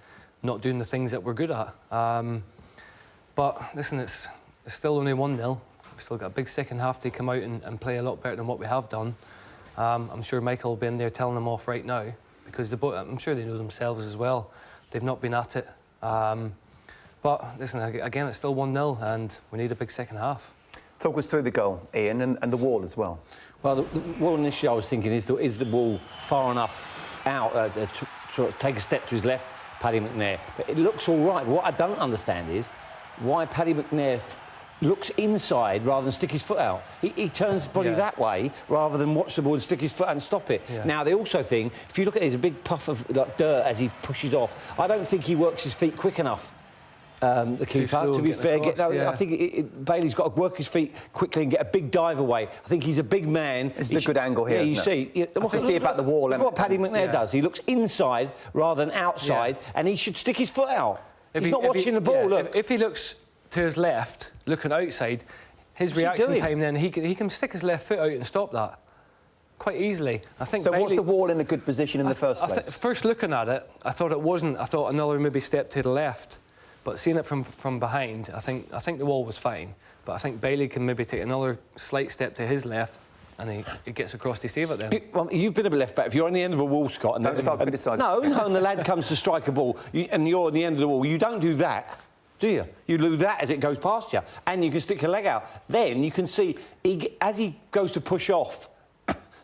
not doing the things that we're good at. But, listen, it's still only 1-0. We've still got a big second half to come out and play a lot better than what we have done. I'm sure Michael will be in there telling them off right now, because I'm sure they know themselves as well. They've not been at it. But listen, again, it's still 1-0 and we need a big second half. Talk us through the goal, Ian, and the wall as well. Well, the wall initially I was thinking, is the wall far enough out to sort of take a step to his left, Paddy McNair? But it looks all right. But what I don't understand is why Paddy McNair looks inside rather than stick his foot out. He turns his body that way rather than watch the ball and stick his foot out and stop it. Yeah. Now, they also think, if you look at it, there's a big puff of dirt as he pushes off. I don't think he works his feet quick enough. The keeper, to be fair, I think Bailey's got to work his feet quickly and get a big dive away. I think he's a big man. This is a good angle here, you see. I can see about the wall. Look what Paddy McNair does. He looks inside rather than outside, and he should stick his foot out. He's not watching the ball, look. If he looks to his left, looking outside, his reaction time, then he can stick his left foot out and stop that quite easily. I think. So Bailey, was the wall in a good position in the first place? First looking at it, I thought it wasn't. I thought another maybe step to the left. But seeing it from behind, I think the wall was fine. But I think Bailey can maybe take another slight step to his left, and he gets across to save it then. Well, you've been a left back. If you're on the end of a wall, Scott, and don't start criticising. No, and the lad comes to strike a ball, and you're on the end of the wall, you don't do that, do you? You do that as it goes past you, and you can stick your leg out. Then you can see, as he goes to push off,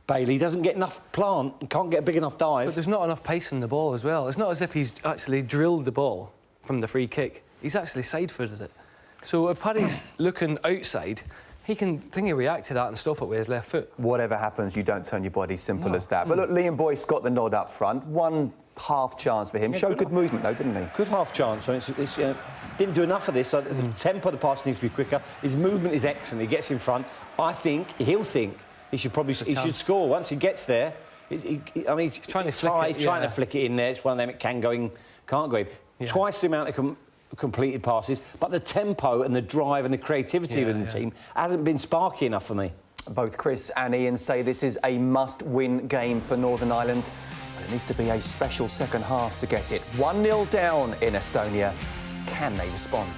Bailey doesn't get enough plant, can't get a big enough dive. But there's not enough pace in the ball as well. It's not as if he's actually drilled the ball from the free kick. He's actually side-footed it. So if Paddy's looking outside, he can react to that and stop it with his left foot. Whatever happens, you don't turn your body, simple as that. But look, Liam Boyce got the nod up front. One half chance for him. Showed good movement, though, didn't he? Good half chance. I mean, didn't do enough of this. So the tempo of the pass needs to be quicker. His movement is excellent. He gets in front. I think he'll think he should score once he gets there. I mean, he's trying to flick it in there. It's one of them. It can go in, can't go in. Yeah. Twice the amount of completed passes, but the tempo and the drive and the creativity within the team hasn't been sparky enough for me. Both Chris and Ian say this is a must-win game for Northern Ireland. But it needs to be a special second half to get it. 1-0 down in Estonia. Can they respond?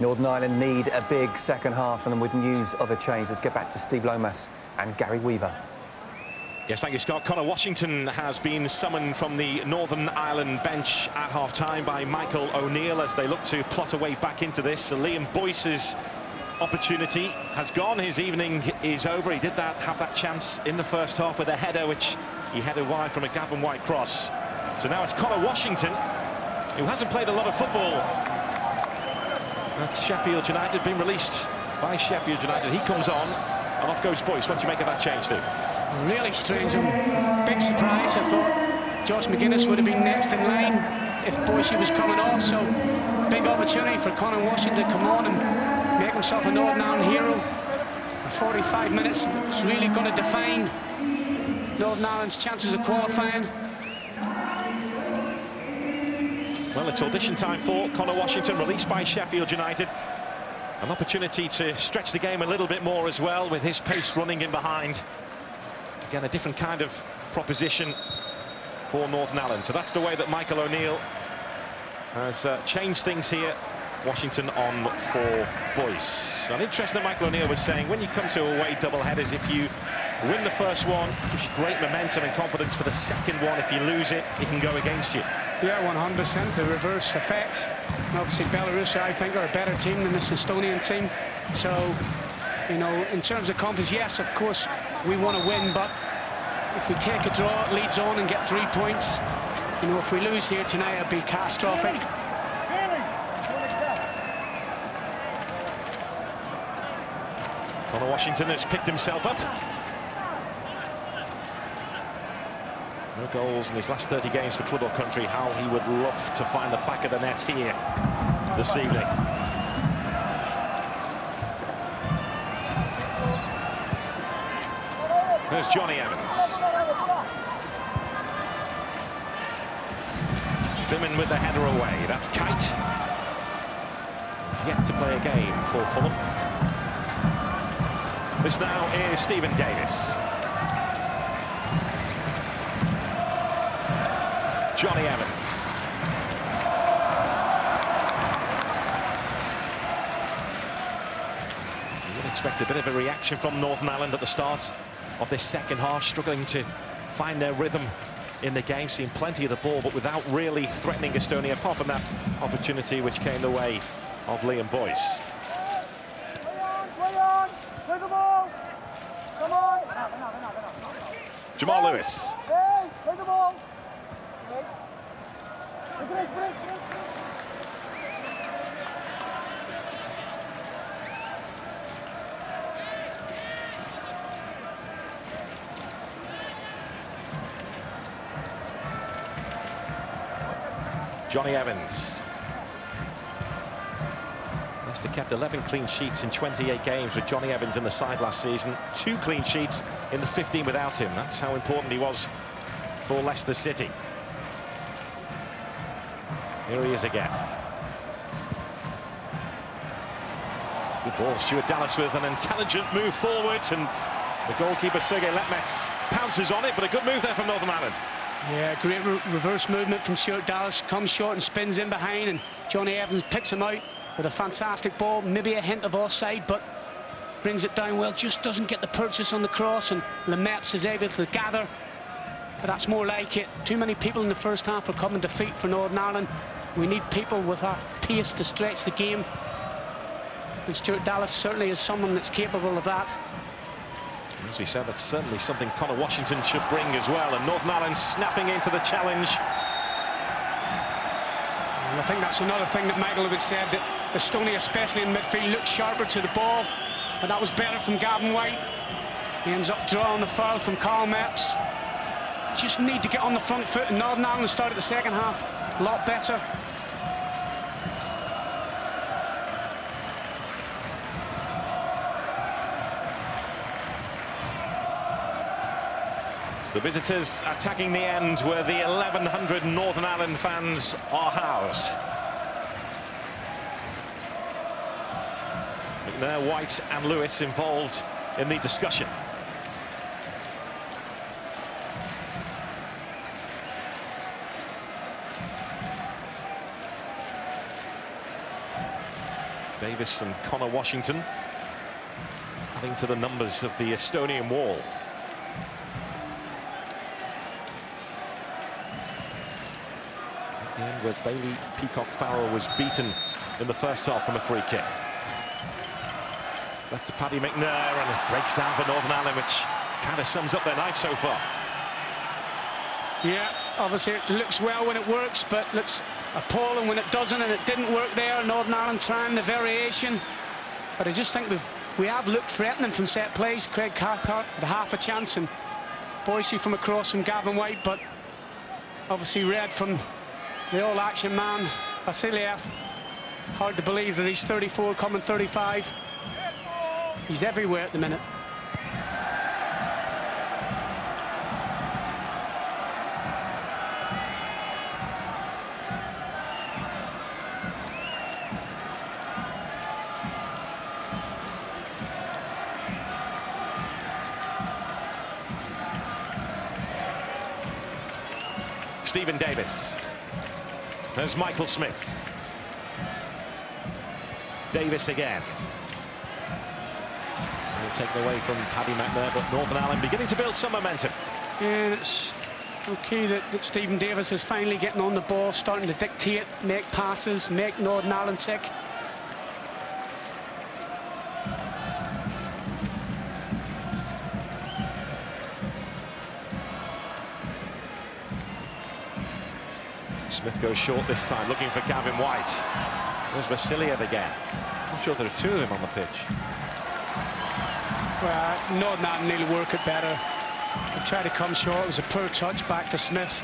Northern Ireland need a big second half, and then with news of a change, let's get back to Steve Lomas and Gary Weaver. Yes, thank you, Scott. Connor Washington has been summoned from the Northern Ireland bench at half-time by Michael O'Neill as they look to plot a way back into this. So Liam Boyce's opportunity has gone. His evening is over. He did have that chance in the first half with a header, which he headed wide from a Gavin White cross. So now it's Connor Washington, who hasn't played a lot of football. That's Sheffield United, been released by Sheffield United. He comes on, and off goes Boyce. What do you make of that change, Steve? Really strange and big surprise. I thought Josh McGuinness would have been next in line if Boyce was coming off. So big opportunity for Conor Washington to come on and make himself a Northern Ireland hero. For 45 minutes, it's really going to define Northern Ireland's chances of qualifying. Well, it's audition time for Connor Washington, released by Sheffield United. An opportunity to stretch the game a little bit more as well, with his pace running in behind. Again, a different kind of proposition for Northern Ireland. So that's the way that Michael O'Neill has changed things here. Washington on for Boyce. And interesting that Michael O'Neill was saying, when you come to away double-headers, if you win the first one, it gives you great momentum and confidence for the second one. If you lose it, it can go against you. Yeah, 100%, the reverse effect. And obviously Belarus, I think, are a better team than this Estonian team. So, you know, in terms of confidence, yes, of course, we want to win, but if we take a draw, it leads on and get 3 points. You know, if we lose here tonight, it'd be catastrophic. Connor Washington has picked himself up. No goals in his last 30 games for club or country. How he would love to find the back of the net here this evening. There's Johnny Evans. Vimmen with the header away. That's Kite. Yet to play a game for Fulham. This now is Stephen Davis. Johnny Evans. You would expect a bit of a reaction from Northern Ireland at the start of this second half, struggling to find their rhythm in the game, seeing plenty of the ball, but without really threatening Estonia, apart from that opportunity which came the way of Liam Boyce. Play the ball! Come on! Jamal Lewis. Hey, play the ball! Johnny Evans. Leicester kept 11 clean sheets in 28 games with Johnny Evans in the side last season. 2 clean sheets in the 15 without him. That's how important he was for Leicester City. Here he is again. Good ball, Stuart Dallas with an intelligent move forward, and the goalkeeper Sergei Letmets pounces on it, but a good move there from Northern Ireland. Yeah, great reverse movement from Stuart Dallas, comes short and spins in behind, and Johnny Evans picks him out with a fantastic ball, maybe a hint of offside, but brings it down well, just doesn't get the purchase on the cross, and Lemets is able to gather, but that's more like it. Too many people in the first half are coming to feet for Northern Ireland. We need people with our pace to stretch the game, and Stuart Dallas certainly is someone that's capable of that. As we said, that's certainly something Connor Washington should bring as well, and Northern Ireland snapping into the challenge. And I think that's another thing that Michael had said, that Estonia, especially in midfield, looked sharper to the ball, but that was better from Gavin White. He ends up drawing the foul from Carl Mepps. Just need to get on the front foot, and Northern Ireland started the second half a lot better. The visitors attacking the end where the 1,100 Northern Ireland fans are housed. McNair, White and Lewis involved in the discussion. Davis and Connor Washington adding to the numbers of the Estonian wall. The end where Bailey Peacock Farrell was beaten in the first half from a free kick. Left to Paddy McNair, and it breaks down for Northern Ireland, which kind of sums up their night so far. Yeah, obviously it looks well when it works, but looks appalling when it doesn't, and it didn't work there. Northern Ireland trying the variation, but I just think we have looked threatening from set plays. Craig Cathcart had half a chance, and Boise from across from Gavin White, but obviously red from the all-action man, Vassiljev. Hard to believe that he's 34, coming 35. He's everywhere at the minute. Stephen Davis. There's Michael Smith. Davis again. Taken away from Paddy McNair, but Northern Ireland beginning to build some momentum. Yeah, it's okay that Stephen Davis is finally getting on the ball, starting to dictate, make passes, make Northern Ireland sick. Smith goes short this time, looking for Gavin White. There's Vassiljev again. Not sure there are two of them on the pitch. Well, Northern Ireland nearly work it better. They tried to come short. It was a poor touch back to Smith.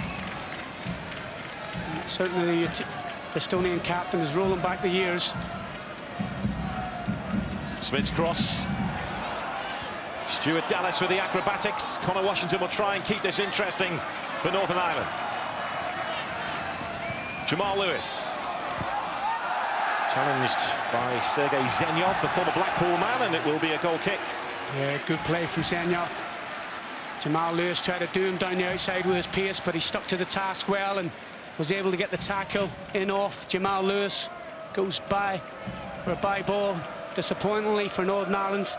And certainly the Estonian captain is rolling back the years. Smith's cross. Stuart Dallas with the acrobatics. Connor Washington will try and keep this interesting for Northern Ireland. Jamal Lewis. Challenged by Sergei Zenyov, the former Blackpool man, and it will be a goal kick. Yeah, good play from Zenyov. Jamal Lewis tried to do him down the outside with his pace, but he stuck to the task well and was able to get the tackle in off. Jamal Lewis goes by for a by ball, disappointingly for Northern Ireland.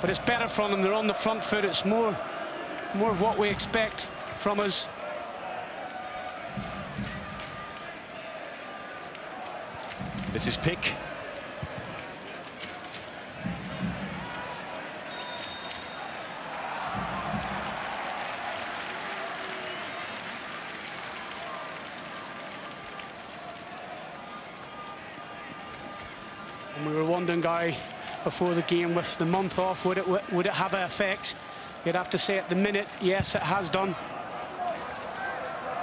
but it's better from them. They're on the front foot. It's more of what we expect from us. This is Pick. And we were wondering, Gary, before the game, with the month off, would it have an effect? You'd have to say at the minute, yes, it has done.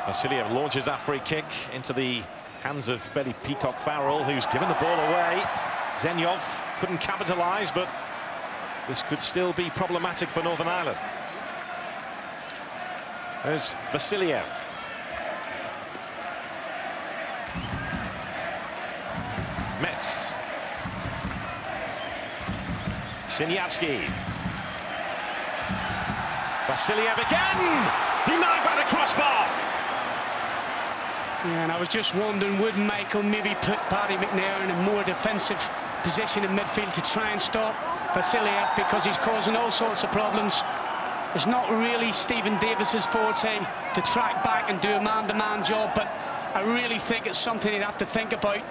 Vassiljev launches that free kick into the hands of Belly Peacock Farrell, who's given the ball away. Zenyov couldn't capitalise, but this could still be problematic for Northern Ireland. There's Vassiljev. Metz. Sinyavski. Vassiljev again! Denied by the crossbar! Yeah, and I was just wondering, would Michael maybe put Paddy McNair in a more defensive position in midfield to try and stop Vassiljev, because he's causing all sorts of problems. It's not really Stephen Davis's forte to track back and do a man-to-man job, but I really think it's something he'd have to think about,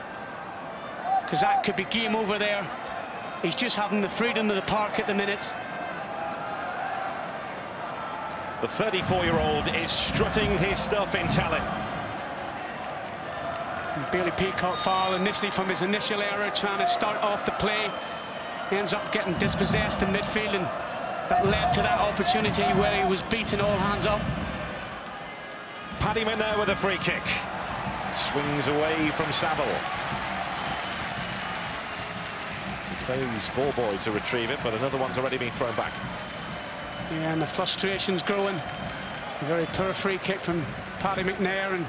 because that could be game over there. He's just having the freedom of the park at the minute. The 34-year-old is strutting his stuff in Tallinn. Bailey Peacock foul initially from his initial error, trying to start off the play. He ends up getting dispossessed in midfield, and that led to that opportunity where he was beaten all hands up. Paddy McNair with a free kick. Swings away from Saville. He plays ball boy to retrieve it, but another one's already been thrown back. Yeah, and the frustration's growing. A very poor free kick from Paddy McNair, and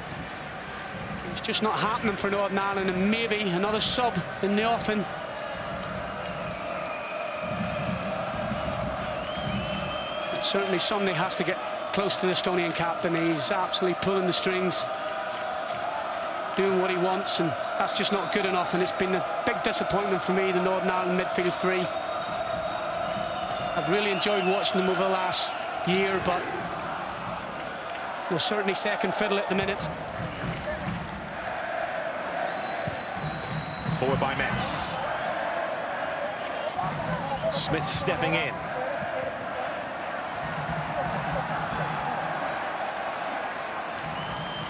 it's just not happening for Northern Ireland, and maybe another sub in the offing. Certainly somebody has to get close to the Estonian captain. He's absolutely pulling the strings, doing what he wants, and that's just not good enough, and it's been a big disappointment for me, the Northern Ireland midfield three. I've really enjoyed watching them over the last year, but they're certainly second fiddle at the minute. Forward by Metz. Smith stepping in.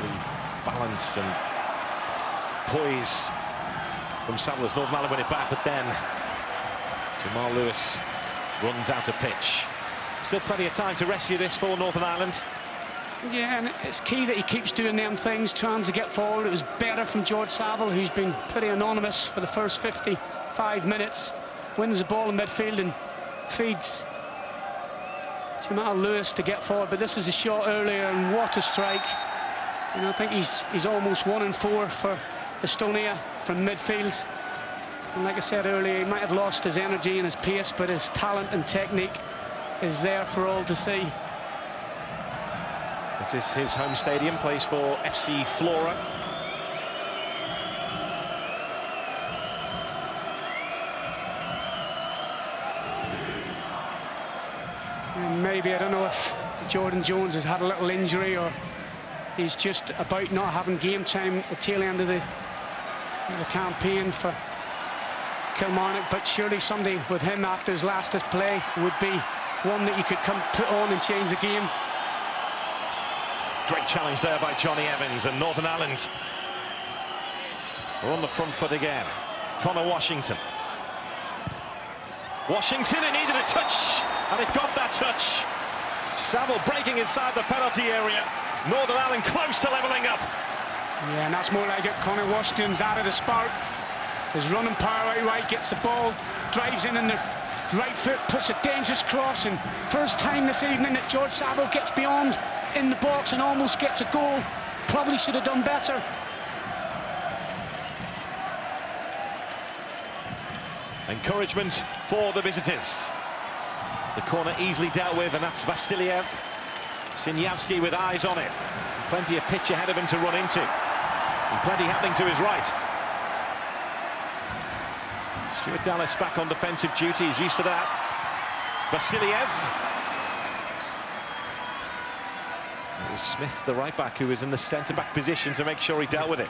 The balance and poise from Savile's. Northern Ireland win it back, but then Jamal Lewis runs out of pitch. Still plenty of time to rescue this for Northern Ireland. Yeah, and it's key that he keeps doing them things, trying to get forward. It was better from George Saville, who's been pretty anonymous for the first 55 minutes. Wins the ball in midfield and feeds Jamal Lewis to get forward. But this is a shot earlier, and what a strike. You know, I think he's almost 1 in 4 for Estonia from midfield. And like I said earlier, he might have lost his energy and his pace, but his talent and technique is there for all to see. This is his home stadium, plays for FC Flora. And maybe, I don't know if Jordan Jones has had a little injury, or he's just about not having game time at the tail end of the campaign for Kilmarnock, but surely somebody with him after his last play would be one that you could come put on and change the game. Great challenge there by Johnny Evans, and Northern Ireland are on the front foot again. Connor Washington. Washington, it needed a touch, and it got that touch. Saville breaking inside the penalty area. Northern Ireland close to levelling up. Yeah, and that's more like it. Connor Washington's out of the spark. His running power out right, gets the ball, drives in the right foot, puts a dangerous cross, and first time this evening that George Saville gets beyond in the box and almost gets a goal. Probably should have done better. Encouragement for the visitors. The corner easily dealt with, and that's Vassiljev. Sinyavski with eyes on it. Plenty of pitch ahead of him to run into, and plenty happening to his right. Stuart Dallas back on defensive duty, he's used to that. Vassiljev. It was Smith, the right-back, who was in the centre-back position to make sure he dealt with it.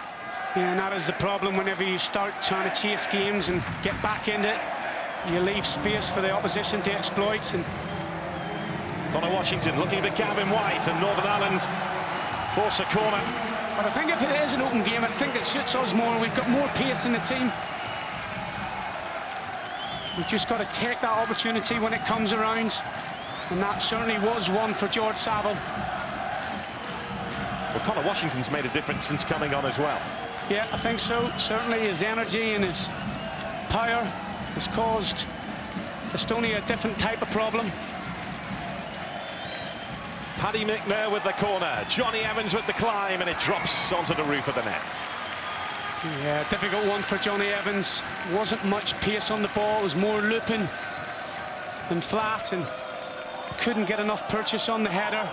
Yeah, and that is the problem whenever you start trying to chase games and get back into it. You leave space for the opposition to exploit. And Connor Washington looking for Gavin White, and Northern Ireland force a corner. But I think if it is an open game, I think it suits us more. We've got more pace in the team. We've just got to take that opportunity when it comes around. And that certainly was one for George Saville. Well, Connor Washington's made a difference since coming on as well. Yeah, I think so. Certainly his energy and his power has caused Estonia a different type of problem. Paddy McNair with the corner, Johnny Evans with the climb, and it drops onto the roof of the net. Yeah, difficult one for Johnny Evans. Wasn't much pace on the ball, it was more looping than flat, and couldn't get enough purchase on the header.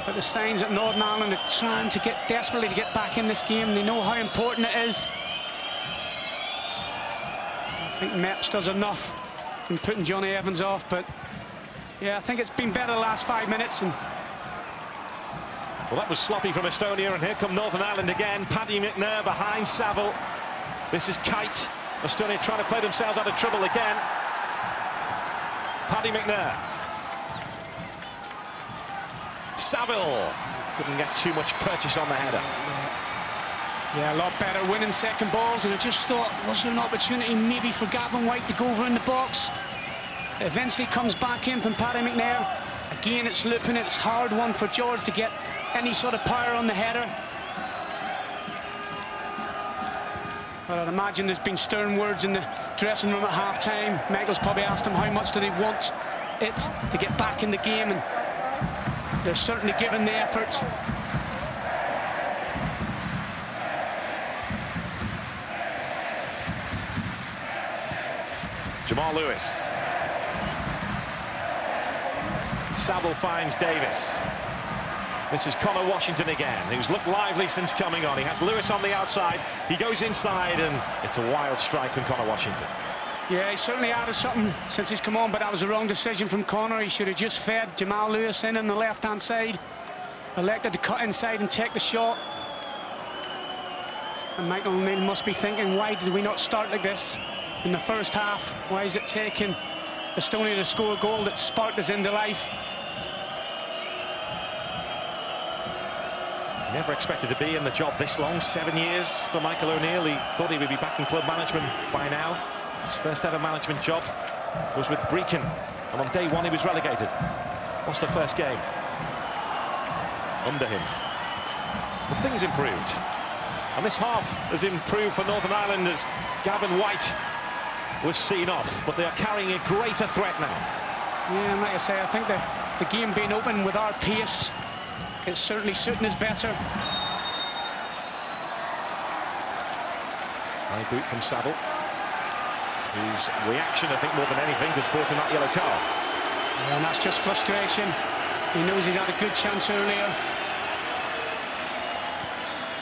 But the signs that Northern Ireland are trying to get desperately to get back in this game. They know how important it is. I think Meps does enough in putting Johnny Evans off, but yeah, I think it's been better the last 5 minutes. And well, that was sloppy from Estonia, and here come Northern Ireland again. Paddy McNair behind Saville. This is Kite. Estonia trying to play themselves out of trouble again. Paddy McNair. Saville couldn't get too much purchase on the header. Yeah, a lot better winning second balls, and I just thought, was there an opportunity maybe for Gavin White to go over in the box? It eventually comes back in from Paddy McNair. Again, it's looping, it's a hard one for George to get any sort of power on the header. But I'd imagine there's been stern words in the dressing room at half-time. Michael's probably asked him how much do they want it to get back in the game, and they're certainly given the effort. Jamal Lewis. Saville finds Davis. This is Connor Washington again, who's looked lively since coming on. He has Lewis on the outside. He goes inside, and it's a wild strike from Connor Washington. Yeah, he certainly added something since he's come on, but that was the wrong decision from Connor. He should have just fed Jamal Lewis in on the left-hand side. Elected to cut inside and take the shot. And Michael O'Neill must be thinking, why did we not start like this in the first half? Why is it taking Estonia to score a goal that sparked us into life? He never expected to be in the job this long, 7 years for Michael O'Neill. He thought he would be back in club management by now. His first ever management job was with Brecon, and on day one he was relegated. Lost the first game under him. But things improved, and this half has improved for Northern Ireland as Gavin White was seen off, but they are carrying a greater threat now. Yeah, and like I say, I think the game being open with our pace, it's certainly suiting us better. High boot from Saville, whose reaction, I think more than anything, has brought him that yellow card. Yeah, and that's just frustration. He knows he's had a good chance earlier.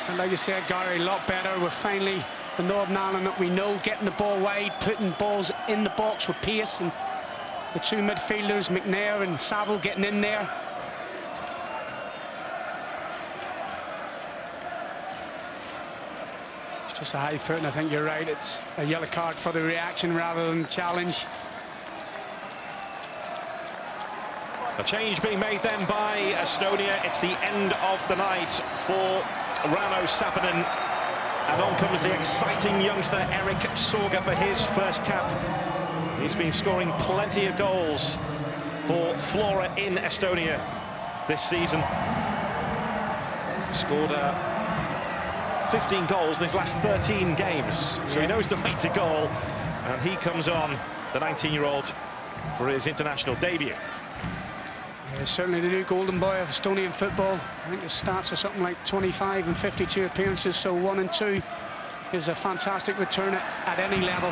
And like you said, Gary, a lot better. We're finally the Northern Ireland that we know, getting the ball wide, putting balls in the box with pace, and the two midfielders, McNair and Saville, getting in there. It's just a high foot, and I think you're right. It's a yellow card for the reaction rather than challenge. A change being made then by Estonia. It's the end of the night for Rauno Sappinen. And on comes the exciting youngster Eric Sorga for his first cap. He's been scoring plenty of goals for Flora in Estonia this season. Scored 15 goals in his last 13 games. So he knows the way to goal. And he comes on, the 19-year-old, for his international debut. Yeah, certainly the new golden boy of Estonian football. I think his stats are something like 25 and 52 appearances, so 1 and 2 is a fantastic return at any level.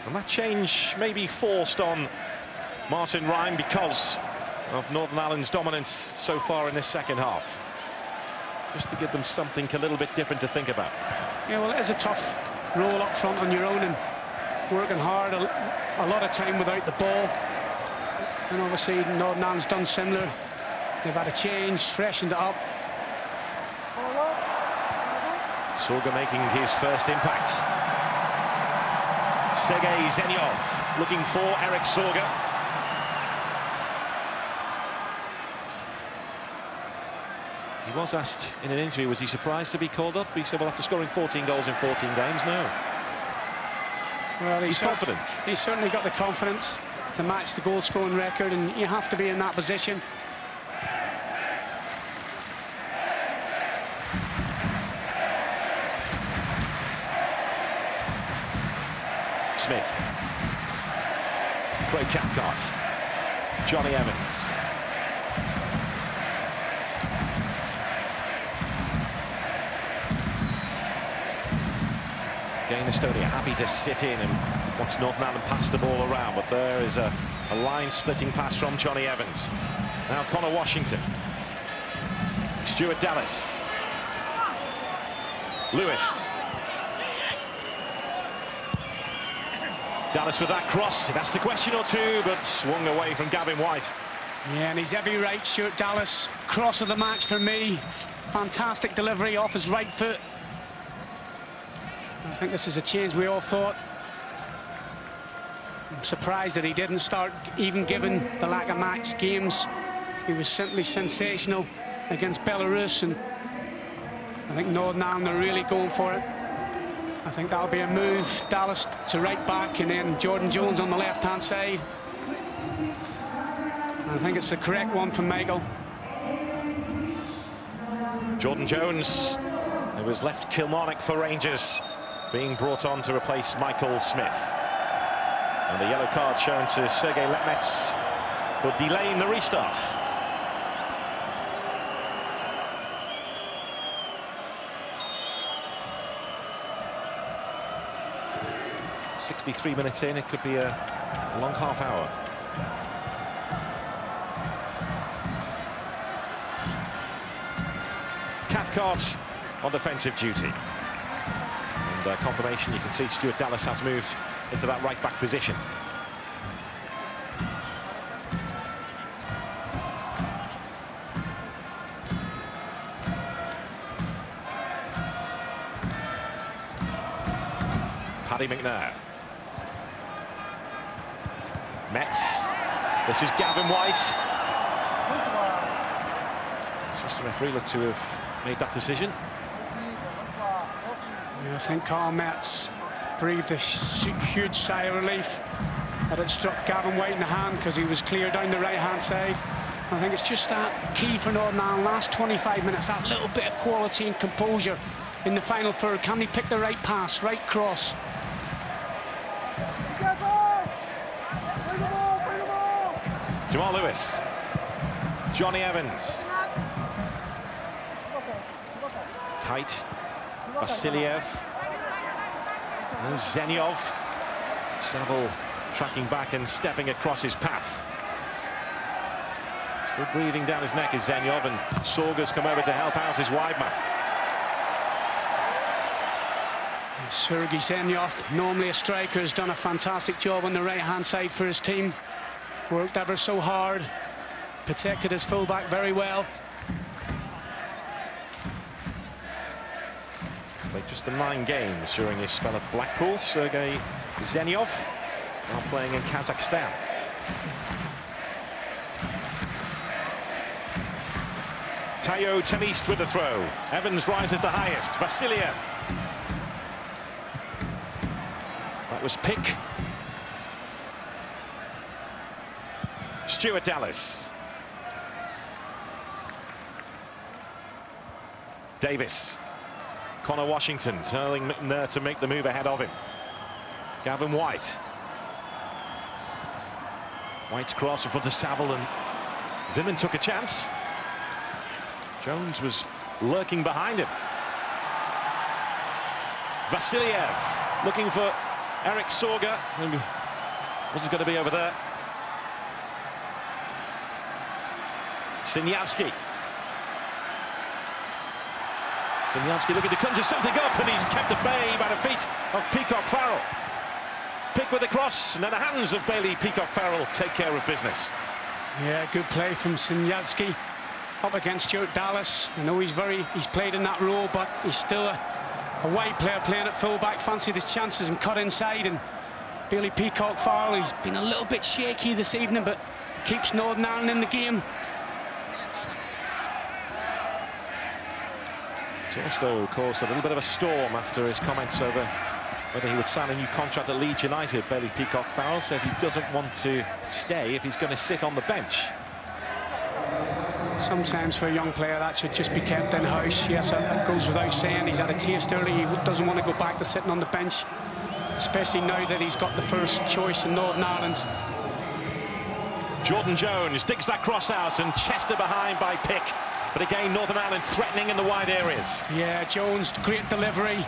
And that change may be forced on Martin Rhyme because of Northern Ireland's dominance so far in this second half. Just to give them something a little bit different to think about. Yeah, well, it is a tough role up front on your own and working hard a lot of time without the ball. And obviously Northern Ireland's done similar. They've had a change, freshened it up. Sorga making his first impact. Sergei Zenyov looking for Eric Sorga. He was asked in an interview, was he surprised to be called up? He said, well, after scoring 14 goals in 14 games, no. Well, he's confident. He's certainly got the confidence to match the goal-scoring record, and you have to be in that position. Smith. Craig Cathcart. Johnny Evans. Again, Estonia happy to sit in and watch Northern Ireland pass the ball around, but there is a line-splitting pass from Johnny Evans. Now Connor Washington. Stuart Dallas. Lewis. Dallas with that cross. That's the question or two, but swung away from Gavin White. Yeah, and he's every right, Stuart Dallas. Cross of the match for me. Fantastic delivery off his right foot. I think this is a change we all thought. I'm surprised that he didn't start, even given the lack of match games. He was simply sensational against Belarus, and I think Northern Ireland are really going for it. I think that'll be a move. Dallas to right back, and then Jordan Jones on the left-hand side. I think it's the correct one from Michael. Jordan Jones, who was left Kilmarnock for Rangers, being brought on to replace Michael Smith. And the yellow card shown to Sergei Letmets for delaying the restart. "63 minutes in, it could be a long half hour." Cathcart on defensive duty. And confirmation, you can see Stuart Dallas has moved into that right-back position. Paddy McNair. Metz. This is Gavin White. Assistant referee looked to have made that decision. I think Carl Metz breathed a huge sigh of relief that it struck Gavin White in the hand, because he was clear down the right-hand side. I think it's just that key for Northern Ireland, last 25 minutes, that little bit of quality and composure in the final third. Can they pick the right pass, right cross? Jamal Lewis. Johnny Evans. Kite. Vassiljev. And Zenyov. Saville tracking back and stepping across his path. Still breathing down his neck is Zenyov, and Sorga's come over to help out his wide man. Sergei Zenyov, normally a striker, has done a fantastic job on the right-hand side for his team. Worked ever so hard, protected his fullback very well. Played just the 9 games during his spell at Blackpool. Sergei Zenyov, now playing in Kazakhstan. Tayo Temist with the throw. Evans rises the highest. Vassiljev. That was Pick. Stuart Dallas. Davis. Connor Washington telling McNair to make the move ahead of him. Gavin White. White's cross in front of Saville, and Vimmen took a chance. Jones was lurking behind him. Vassiljev looking for Eric Sorga, who wasn't going to be over there. Sinyavski. Siniavski looking to conjure something up, and he's kept at bay by the feet of Peacock Farrell. Pick with the cross, and then the hands of Bailey Peacock Farrell take care of business. Yeah, good play from Siniavski up against Stuart Dallas. I know he's played in that role, but he's still a wide player playing at fullback. Fancied his chances and cut inside, and Bailey Peacock Farrell, he's been a little bit shaky this evening, but keeps Northern Ireland in the game. It's also caused a little bit of a storm after his comments over whether he would sign a new contract at Leeds United. Bailey Peacock Farrell says he doesn't want to stay if he's going to sit on the bench. Sometimes for a young player that should just be kept in-house. Yes, it goes without saying. He's had a taste early. He doesn't want to go back to sitting on the bench, especially now that he's got the first choice in Northern Ireland. Jordan Jones digs that cross out, and Chester behind by Pick. But again, Northern Ireland threatening in the wide areas. Yeah, Jones, great delivery,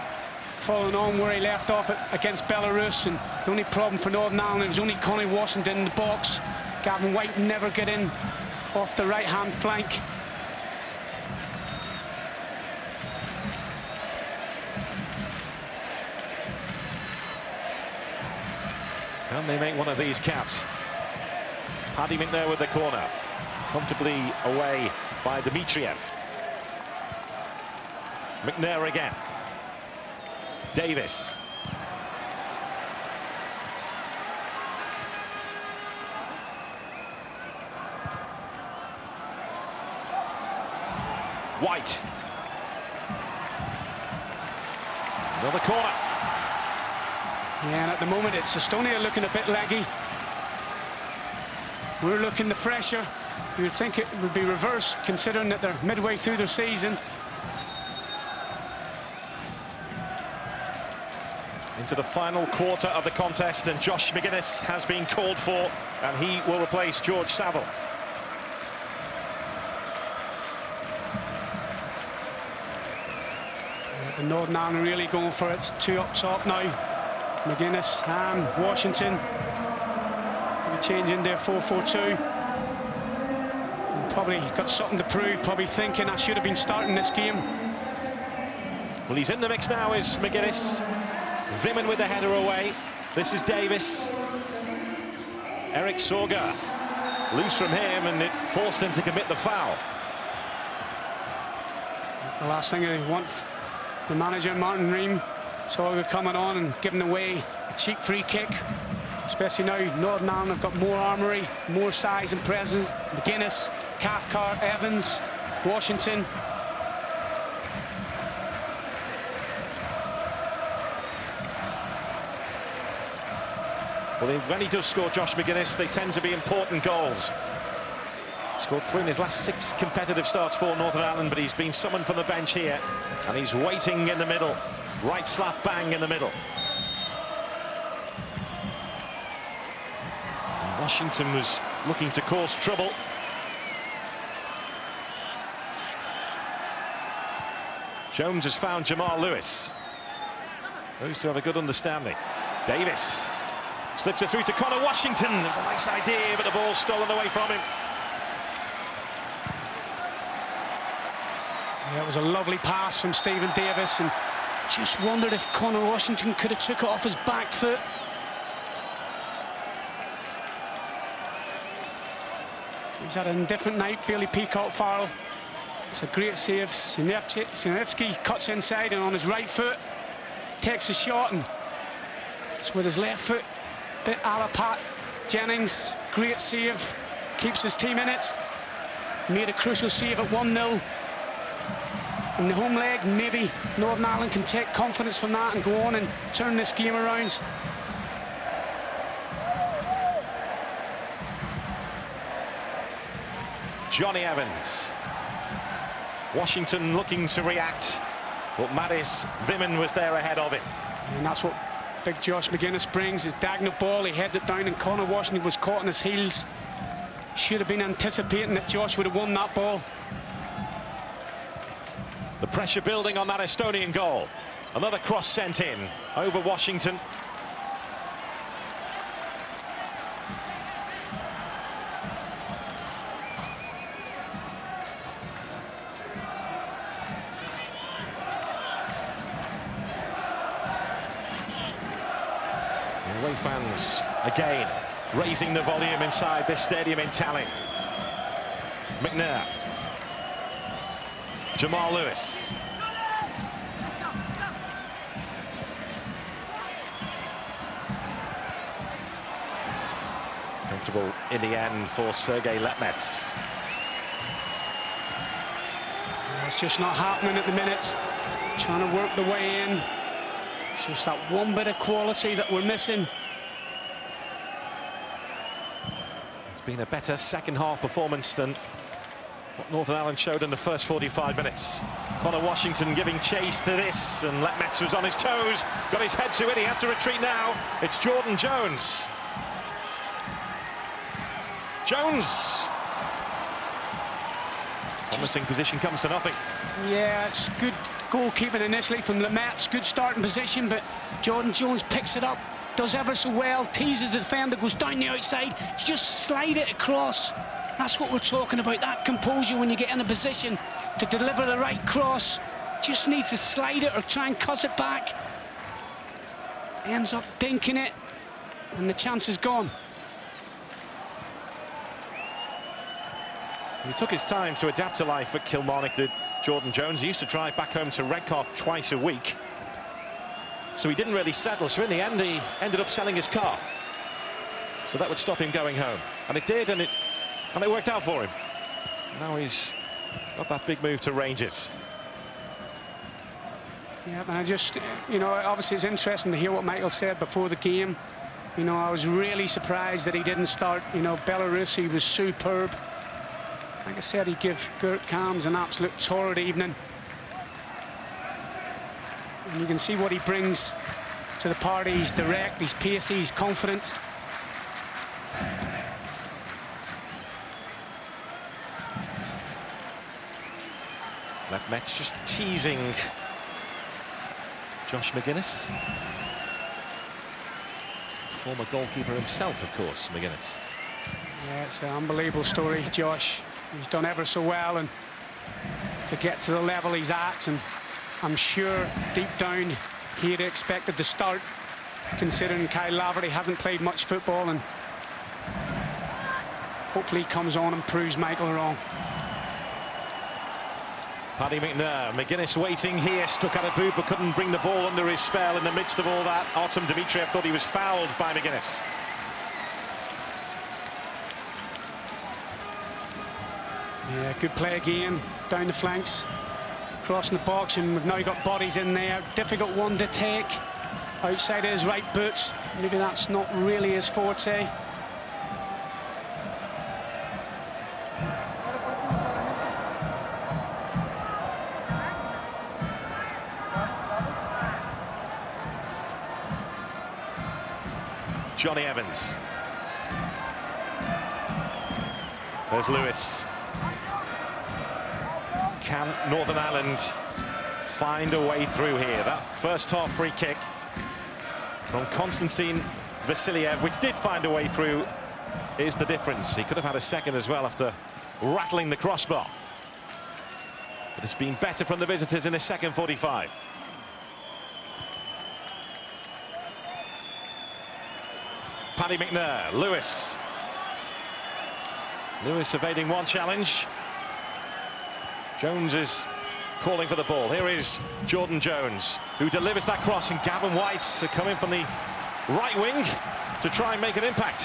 following on where he left off against Belarus. And the only problem for Northern Ireland was only Connie Washington in the box. Gavin White never get in off the right-hand flank. Can they make one of these caps? Paddy McNair with the corner. Comfortably away by Dmitriev. McNair again. Davis. White. Another corner. Yeah, and at the moment it's Estonia looking a bit leggy. We're looking the fresher. You would think it would be reversed, considering that they're midway through their season. Into the final quarter of the contest, and Josh McGuinness has been called for, and he will replace George Saville. And Northern Ireland really going for it. Two up top now. McGuinness and Washington. Changing their 4-4-2. Probably got something to prove, probably thinking I should have been starting this game. Well, he's in the mix now, is McGuinness. Vimin with the header away. This is Davis. Eric Sorga loose from him, and it forced him to commit the foul. The last thing I want, the manager, Martin Ream, Sorga coming on and giving away a cheap free kick. Especially now, Northern Ireland have got more armoury, more size and presence. McGuinness, Cathcart, Evans, Washington. Well, when he does score, Josh McGuinness, they tend to be important goals. Scored 3 in his last 6 competitive starts for Northern Ireland, but he's been summoned from the bench here, and he's waiting in the middle. Right slap bang in the middle. Washington was looking to cause trouble. Jones has found Jamal Lewis. Those two have a good understanding. Davis slips it through to Connor Washington. It was a nice idea, but the ball's stolen away from him. Yeah, it was a lovely pass from Stephen Davis, and just wondered if Connor Washington could have took it off his back foot. He's had an indifferent night, Bailey Peacock Farrell. It's a great save. Siniavski cuts inside, and on his right foot takes a shot, and it's with his left foot. Bit a la Pat Jennings, great save, keeps his team in it. Made a crucial save at 1-0. In the home leg, maybe Northern Ireland can take confidence from that and go on and turn this game around. Johnny Evans. Washington looking to react, but Mattis Vimin was there ahead of him. And that's what big Josh McGuinness brings, his diagonal ball. He heads it down, and Connor Washington was caught on his heels. Should have been anticipating that Josh would have won that ball. The pressure building on that Estonian goal. Another cross sent in over Washington. Away fans again raising the volume inside this stadium in Tallinn. McNair. Jamal Lewis. Comfortable in the end for Sergei Letmets. It's just not happening at the minute. Trying to work the way in. It's just that one bit of quality that we're missing. It's been a better second half performance than what Northern Ireland showed in the first 45 minutes. Connor Washington giving chase to this, and Letmets was on his toes, got his head to it, he has to retreat now. It's Jordan Jones. Jones! Promising position comes to nothing. Yeah, it's good goalkeeping initially from Letmets, good starting position, but Jordan Jones picks it up, does ever so well, teases the defender, goes down the outside, you just slide it across. That's what we're talking about, that composure when you get in a position to deliver the right cross. Just needs to slide it or try and cut it back. Ends up dinking it, and the chance is gone. He took his time to adapt to life at Kilmarnock, did Jordan Jones. He used to drive back home to Redcar twice a week, so he didn't really settle. So in the end, he ended up selling his car, so that would stop him going home, and it did, and it worked out for him. Now he's got that big move to Rangers. Yeah, and I just, you know, obviously it's interesting to hear what Michael said before the game. You know, I was really surprised that he didn't start. You know, Belarusi was superb. Like I said, he gave Gert Kams an absolute torrid evening. And you can see what he brings to the party. He's direct, he's pacey, he's confident. Letmets just teasing Josh McGuinness. Former goalkeeper himself, of course, McGuinness. Yeah, it's an unbelievable story, Josh. He's done ever so well, and to get to the level he's at, and I'm sure deep down he had expected to start, considering Kyle Laverty hasn't played much football, and hopefully he comes on and proves Michael wrong. Paddy McNair, McGuinness waiting here, stuck out a boot but couldn't bring the ball under his spell. In the midst of all that, Artem Dmitriev thought he was fouled by McGuinness. Yeah, good play again, down the flanks, crossing the box, and we've now got bodies in there. Difficult one to take, outside his right boot. Maybe that's not really his forte. Johnny Evans. There's Lewis. Can Northern Ireland find a way through here? That first half free kick from Constantin Vassiljev, which did find a way through, is the difference. He could have had a second as well after rattling the crossbar. But it's been better from the visitors in the second 45. Paddy McNair, Lewis. Lewis evading one challenge. Jones is calling for the ball. Here is Jordan Jones, who delivers that cross, and Gavin White coming from the right wing to try and make an impact.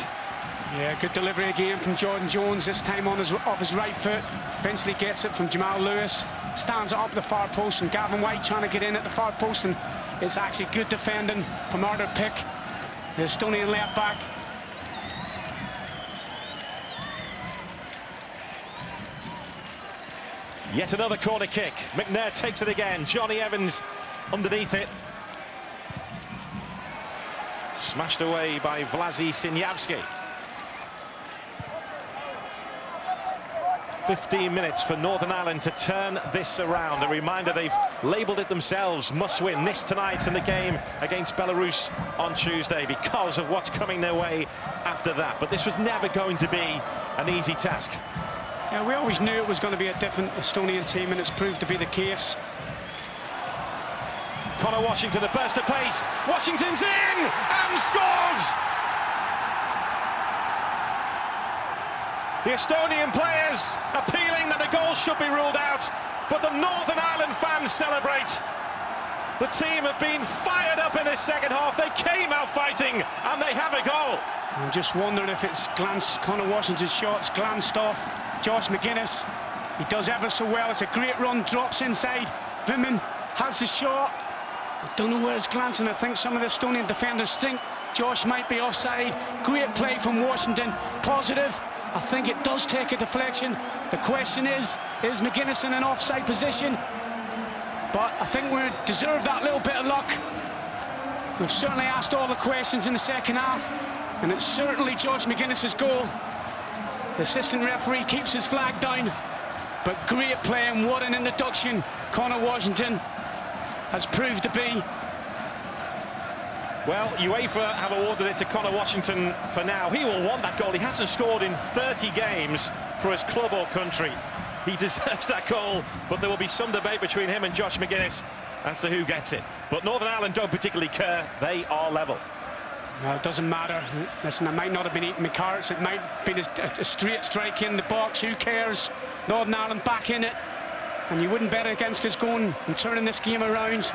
Yeah, good delivery again from Jordan Jones, this time on off his right foot. Eventually gets it from Jamal Lewis, stands it up the far post, and Gavin White trying to get in at the far post, and it's actually good defending from Arthur Pick, the Estonian left back. Yet another corner kick. McNair takes it again. Johnny Evans underneath it. Smashed away by Vlasi Sinyavski. 15 minutes for Northern Ireland to turn this around. A reminder, they've labelled it themselves must win this tonight in the game against Belarus on Tuesday because of what's coming their way after that. But this was never going to be an easy task. Yeah, we always knew it was going to be a different Estonian team, and it's proved to be the case. Connor Washington, a burst of pace. Washington's in and scores! The Estonian players appealing that the goal should be ruled out, but the Northern Ireland fans celebrate. The team have been fired up in this second half. They came out fighting and they have a goal. I'm just wondering if it's Connor Washington's shots glanced off Josh McGuinness. He does ever so well. It's a great run, drops inside. Vimmen has the shot. I don't know where it's glancing. I think some of the Estonian defenders think Josh might be offside. Great play from Washington, positive. I think it does take a deflection. The question is McGuinness in an offside position? But I think we deserve that little bit of luck. We've certainly asked all the questions in the second half, and it's certainly Josh McGuinness's goal. The assistant referee keeps his flag down, but great play, and what an introduction Connor Washington has proved to be. Well, UEFA have awarded it to Connor Washington for now. He will want that goal. He hasn't scored in 30 games for his club or country. He deserves that goal, but there will be some debate between him and Josh McGuinness as to who gets it. But Northern Ireland don't particularly care. They are level. Well, it doesn't matter. Listen, I might not have been eating my carrots. It might have been a straight strike in the box. Who cares? Northern Ireland back in it. And you wouldn't bet against us going and turning this game around.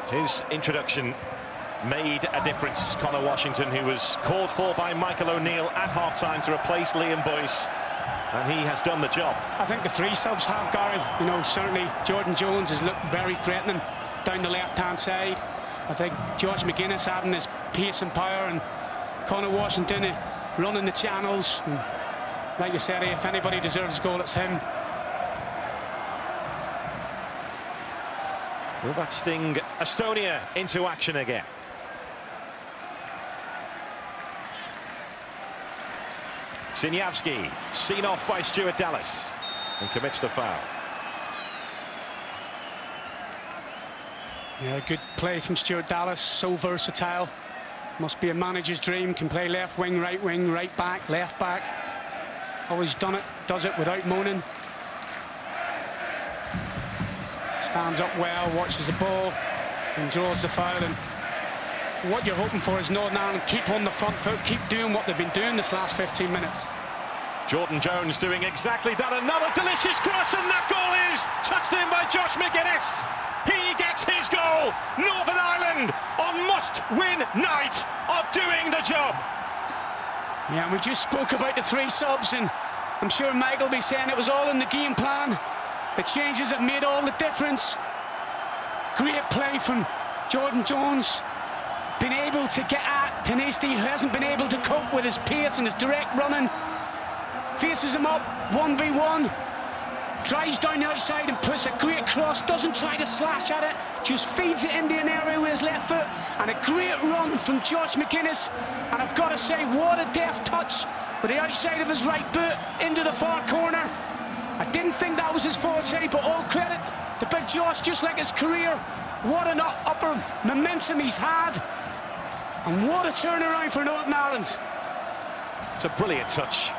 His introduction made a difference. Connor Washington, who was called for by Michael O'Neill at half-time to replace Liam Boyce, and he has done the job. I think the three subs have, Gary. You know, certainly Jordan Jones has looked very threatening down the left-hand side. I think Josh McGuinness adding his pace and power, and Connor Washington running the channels. And like you said, if anybody deserves a goal, it's him. Will that sting Estonia into action again? Sinyavski, seen off by Stuart Dallas, and commits the foul. Yeah, good play from Stuart Dallas, so versatile. Must be a manager's dream, can play left wing, right back, left back. Always done it, does it without moaning. Stands up well, watches the ball, and draws the foul. And what you're hoping for is Northern Ireland keep on the front foot, keep doing what they've been doing this last 15 minutes. Jordan Jones doing exactly that. Another delicious cross, and that goal is touched in by Josh McGuinness. He gets his goal. Northern Ireland on must-win night of doing the job. Yeah, we just spoke about the three subs, and I'm sure Mike will be saying it was all in the game plan. The changes have made all the difference. Great play from Jordan Jones. Been able to get at Tenesti, who hasn't been able to cope with his pace and his direct running. Faces him up, 1v1. Drives down the outside and puts a great cross. Doesn't try to slash at it. Just feeds it into an area with his left foot. And a great run from Josh McGuinness. And I've got to say, what a deft touch with the outside of his right boot into the far corner. I didn't think that was his forte, but all credit to big Josh, just like his career. What an upper momentum he's had. And what a turnaround for Northern Ireland. It's a brilliant touch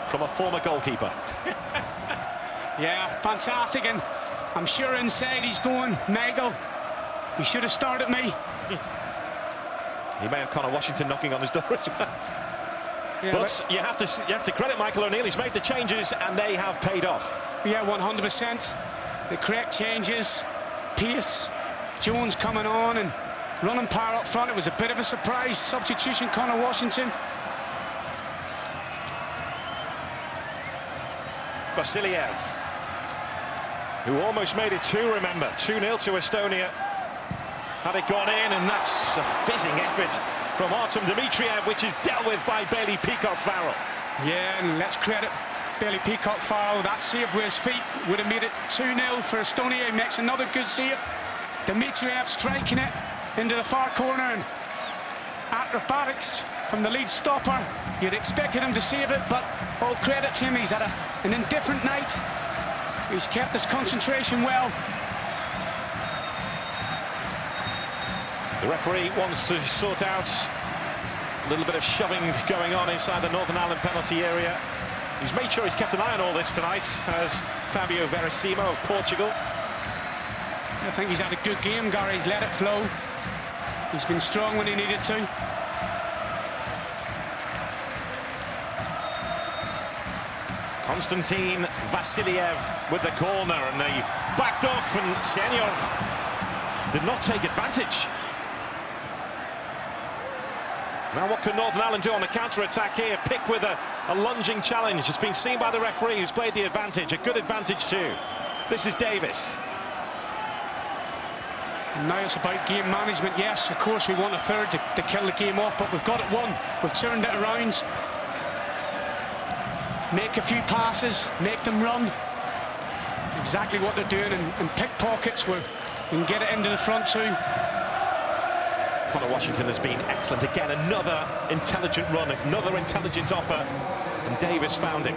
from a former goalkeeper. Yeah, fantastic. And I'm sure inside he's going, Michael, you should have started me. He may have Connor Washington knocking on his door as well. Yeah, but you have to credit Michael O'Neill. He's made the changes and they have paid off. Yeah, 100%. The correct changes, pace, Jones coming on and running power up front. It was a bit of a surprise substitution, Connor Washington. Vassiljev, who almost made it 2, remember, 2-0 to Estonia. Had it gone in, and that's a fizzing effort from Artem Dmitriev, which is dealt with by Bailey Peacock-Farrell. Yeah, and let's credit Bailey Peacock-Farrell. That save with his feet would have made it 2-0 for Estonia. He makes another good save. Dmitriev striking it into the far corner, and acrobatics from the lead stopper. You'd expected him to save it, but all credit to him. He's had an indifferent night. He's kept his concentration well. The referee wants to sort out little bit of shoving going on inside the Northern Ireland penalty area. He's made sure he's kept an eye on all this tonight, as Fabio Veracimo of Portugal. I think he's had a good game, Gary. He's let it flow. He's been strong when he needed to. Constantin Vassiljev with the corner, and they backed off, and Senyov did not take advantage. Now what can Northern Ireland do on the counter-attack here? Pick with a lunging challenge. It's been seen by the referee, who's played the advantage, a good advantage too. This is Davis. And now it's about game management. Yes, of course we want a third to kill the game off, but we've got it won. We've turned it around. Make a few passes, make them run. Exactly what they're doing, and pickpockets where we can get it into the front too. Conor Washington has been excellent. Again, another intelligent run, another intelligent offer, and Davis found him.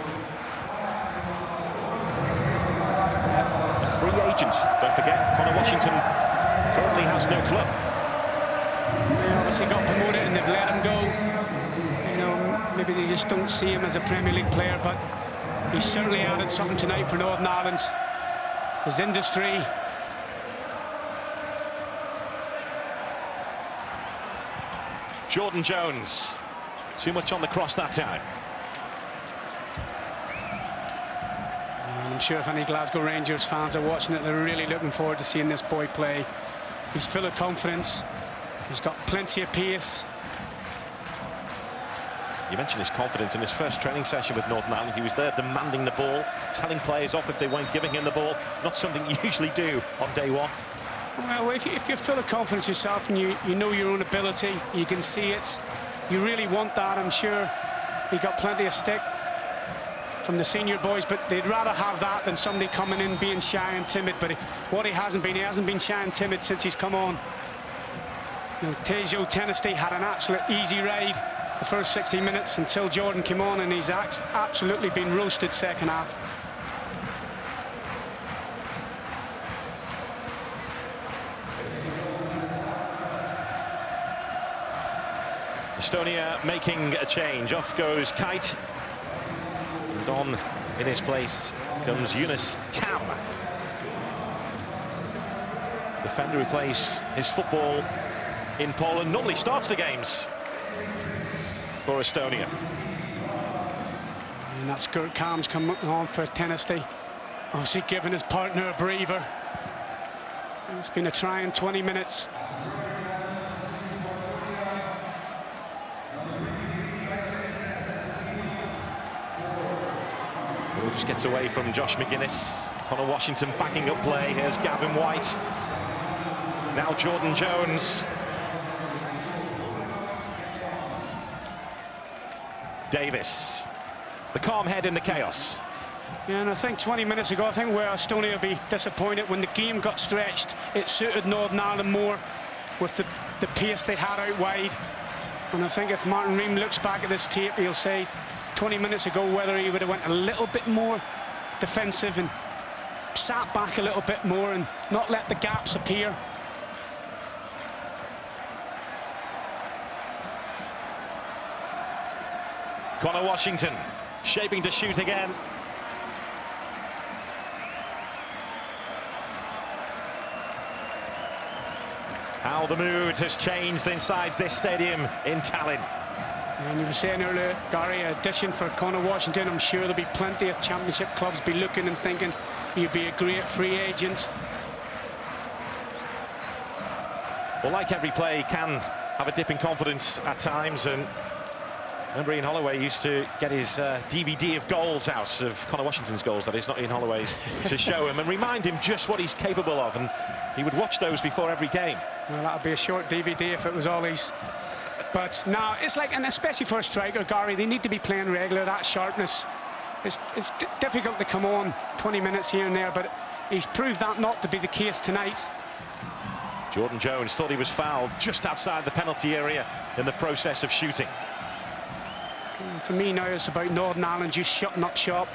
A free agent, don't forget. Conor Washington currently has no club. They obviously got promoted and they've let him go. You know, maybe they just don't see him as a Premier League player, but he's certainly added something tonight for Northern Ireland. His industry. Jordan Jones, too much on the cross that time. I'm sure if any Glasgow Rangers fans are watching it, they're really looking forward to seeing this boy play. He's full of confidence. He's got plenty of pace. You mentioned his confidence in his first training session with Northern Ireland. He was there demanding the ball, telling players off if they weren't giving him the ball. Not something you usually do on day one. Well, if you're full of confidence yourself and you know your own ability, you can see it, you really want that. I'm sure he got plenty of stick from the senior boys, but they'd rather have that than somebody coming in being shy and timid. But what he hasn't been shy and timid since he's come on. You know, Tejo Tennessee had an absolute easy ride the first 60 minutes until Jordan came on, and he's absolutely been roasted second half. Estonia making a change. Off goes Kite. And on in his place comes Yunus Tam. Defender who plays his football in Poland, normally starts the games for Estonia. And that's Gert Kam's coming on for Tennessee. Obviously giving his partner a breather. It's been a trying 20 minutes. Just gets away from Josh McGuinness. Conor Washington backing up play. Here's Gavin White. Now Jordan Jones. Davis. The calm head in the chaos. Yeah, and I think 20 minutes ago, I think where Estonia will be disappointed when the game got stretched, it suited Northern Ireland more with the pace they had out wide. And I think if Martin Ream looks back at this tape, he'll say 20 minutes ago whether he would have went a little bit more defensive and sat back a little bit more and not let the gaps appear. Conor Washington shaping to shoot again. How the mood has changed inside this stadium in Tallinn. And you were saying earlier, Gary, addition for Conor Washington. I'm sure there'll be plenty of championship clubs be looking and thinking he'd be a great free agent. Well, like every player, he can have a dip in confidence at times, and remember Ian Holloway used to get his DVD of goals out, of Conor Washington's goals, that is, not Ian Holloway's, to show him and remind him just what he's capable of, and he would watch those before every game. Well, that would be a short DVD if it was all his. But now it's like, and especially for a striker, Gary, they need to be playing regular, that sharpness. It's difficult to come on 20 minutes here and there, but he's proved that not to be the case tonight. Jordan Jones thought he was fouled just outside the penalty area in the process of shooting. And for me now, it's about Northern Ireland just shutting up shop,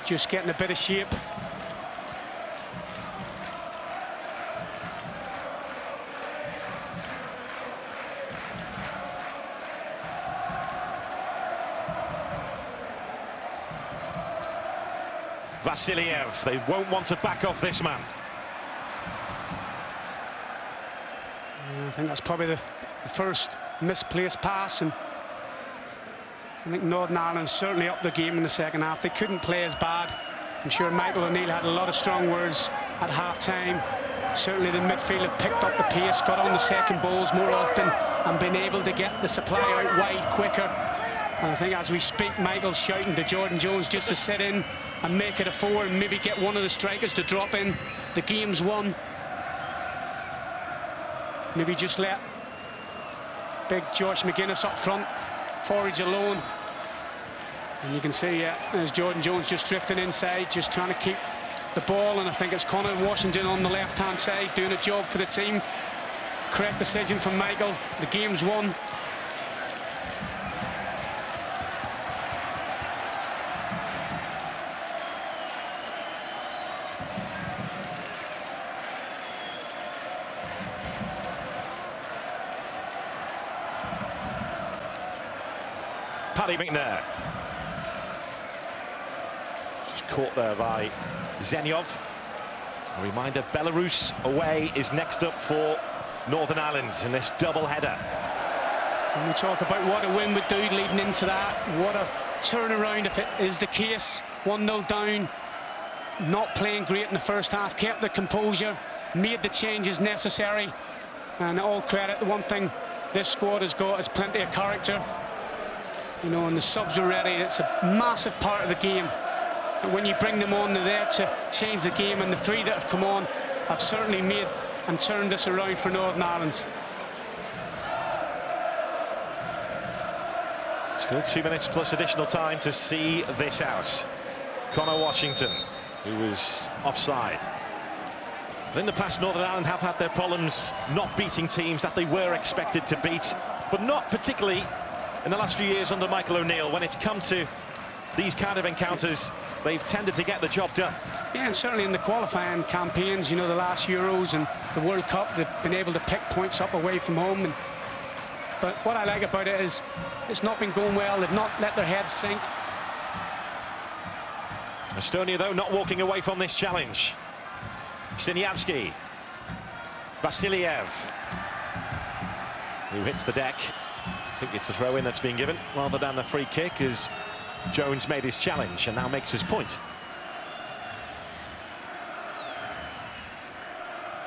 just getting a bit of shape. Vassiljev. They won't want to back off this man. I think that's probably the first misplaced pass, and I think Northern Ireland certainly upped the game in the second half. They couldn't play as bad. I'm sure Michael O'Neill had a lot of strong words at half-time. Certainly the midfield have picked up the pace, got on the second balls more often, and been able to get the supply out wide quicker. And I think as we speak, Michael's shouting to Jordan Jones just to sit in and make it a 4 and maybe get one of the strikers to drop in. The game's won. Maybe just let big George McGuinness up front forage alone. And you can see, there's Jordan Jones just drifting inside, just trying to keep the ball. And I think it's Conor Washington on the left-hand side doing a job for the team. Correct decision from Michael. The game's won. Paddy McNair. Just caught there by Zenyov. A reminder, Belarus away is next up for Northern Ireland in this double-header. And we talk about what a win would do leading into that. What a turnaround if it is the case. 1-0 down, not playing great in the first half, kept the composure, made the changes necessary. And all credit, the one thing this squad has got is plenty of character. You know, and the subs are ready. It's a massive part of the game. And when you bring them on, they're there to change the game. And the 3 that have come on have certainly made and turned this around for Northern Ireland. Still 2 minutes plus additional time to see this out. Conor Washington, who was offside. But in the past, Northern Ireland have had their problems not beating teams that they were expected to beat, but not particularly in the last few years under Michael O'Neill. When it's come to these kind of encounters, they've tended to get the job done. Yeah, and certainly in the qualifying campaigns, you know, the last Euros and the World Cup, they've been able to pick points up away from home. But what I like about it is it's not been going well. They've not let their heads sink. Estonia, though, not walking away from this challenge. Siniavski. Vassiljev, who hits the deck. I think it's a throw-in that's been given rather than a free kick, as Jones made his challenge and now makes his point.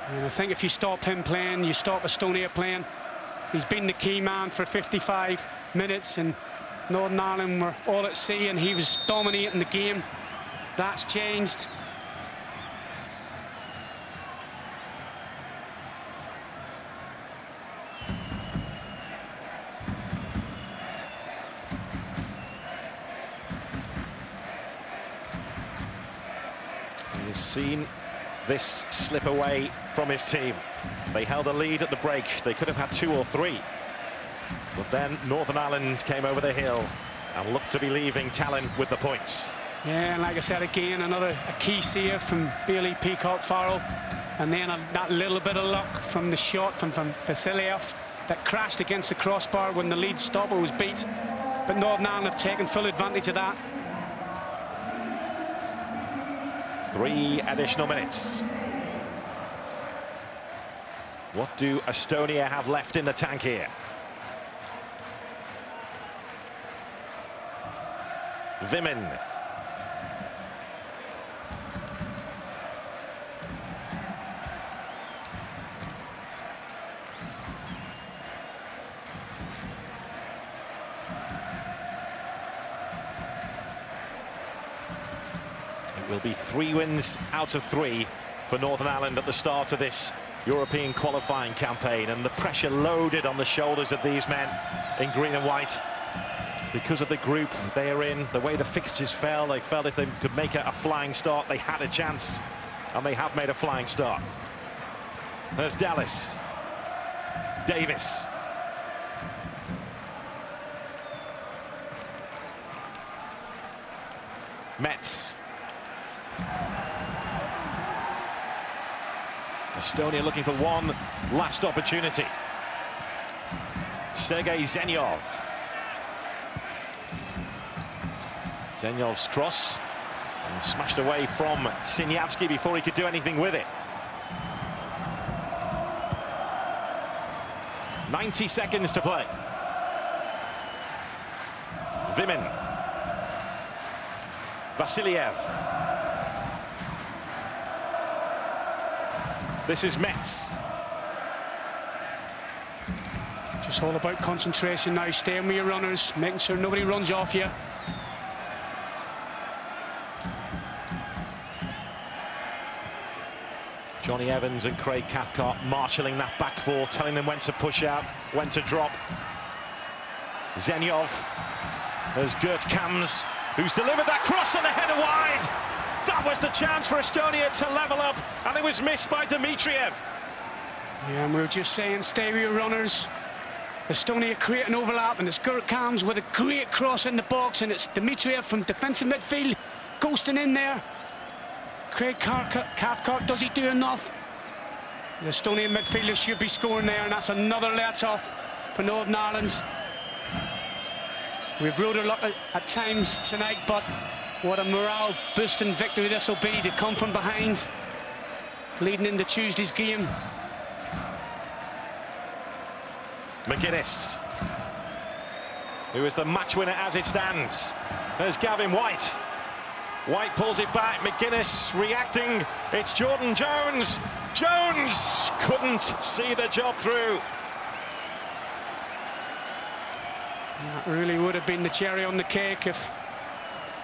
And I think if you stop him playing, you stop Estonia playing. He's been the key man for 55 minutes, and Northern Ireland were all at sea and he was dominating the game. That's changed. He's seen this slip away from his team. They held a lead at the break. They could have had 2 or 3. But then Northern Ireland came over the hill and looked to be leaving Tallinn with the points. Yeah, and like I said, again, a key save from Bailey Peacock Farrell. And then that little bit of luck from the shot from Vassiljev that crashed against the crossbar when the lead stopper was beat. But Northern Ireland have taken full advantage of that. 3 additional minutes. What do Estonia have left in the tank here? Vimin. It will be 3 wins out of 3 for Northern Ireland at the start of this European qualifying campaign, and the pressure loaded on the shoulders of these men in green and white. Because of the group they are in, the way the fixtures fell, they felt if they could make it a flying start, they had a chance, and they have made a flying start. There's Dallas. Davis. Metz. Estonia looking for one last opportunity. Sergei Zenyov. Zenyov's cross. And smashed away from Siniavski before he could do anything with it. 90 seconds to play. Vimin. Vassiljev. This is Metz. Just all about concentration now, staying with your runners, making sure nobody runs off you. Johnny Evans and Craig Cathcart marshalling that back four, telling them when to push out, when to drop. Zenyov as Gert Kams, who's delivered that cross and the header wide. That was the chance for Estonia to level up, and it was missed by Dmitriev. Yeah, and we were just saying, stay with your runners. Estonia create an overlap, and it's Gert Kams with a great cross in the box, and it's Dmitriev from defensive midfield ghosting in there. Craig Cathcart, does he do enough? The Estonian midfielders should be scoring there, and that's another let-off for Northern Ireland. We've rode a lot at times tonight, but what a morale-boosting victory this will be to come from behind, leading into Tuesday's game. McGuinness, who is the match winner as it stands. There's Gavin White. White pulls it back, McGuinness reacting, it's Jordan Jones. Jones couldn't see the job through. That really would have been the cherry on the cake if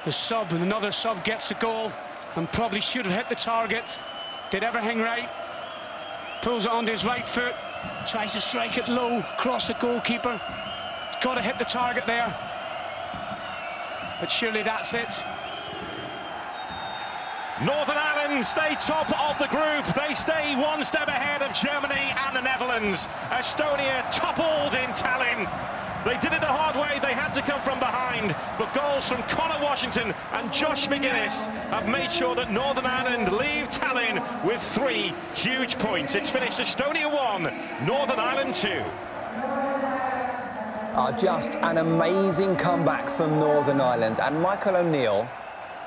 the sub, another sub, gets a goal, and probably should have hit the target. Did everything right, pulls it onto his right foot, tries to strike it low, cross the goalkeeper. It's got to hit the target there, but surely that's it. Northern Ireland stay top of the group. They stay one step ahead of Germany and the Netherlands. Estonia toppled in Tallinn. They did it the hard way. They had to come from behind, but goals from Connor Washington and Josh McGuinness have made sure that Northern Ireland leave Tallinn with 3 huge points. It's finished Estonia 1, Northern Ireland 2. Just an amazing comeback from Northern Ireland, and Michael O'Neill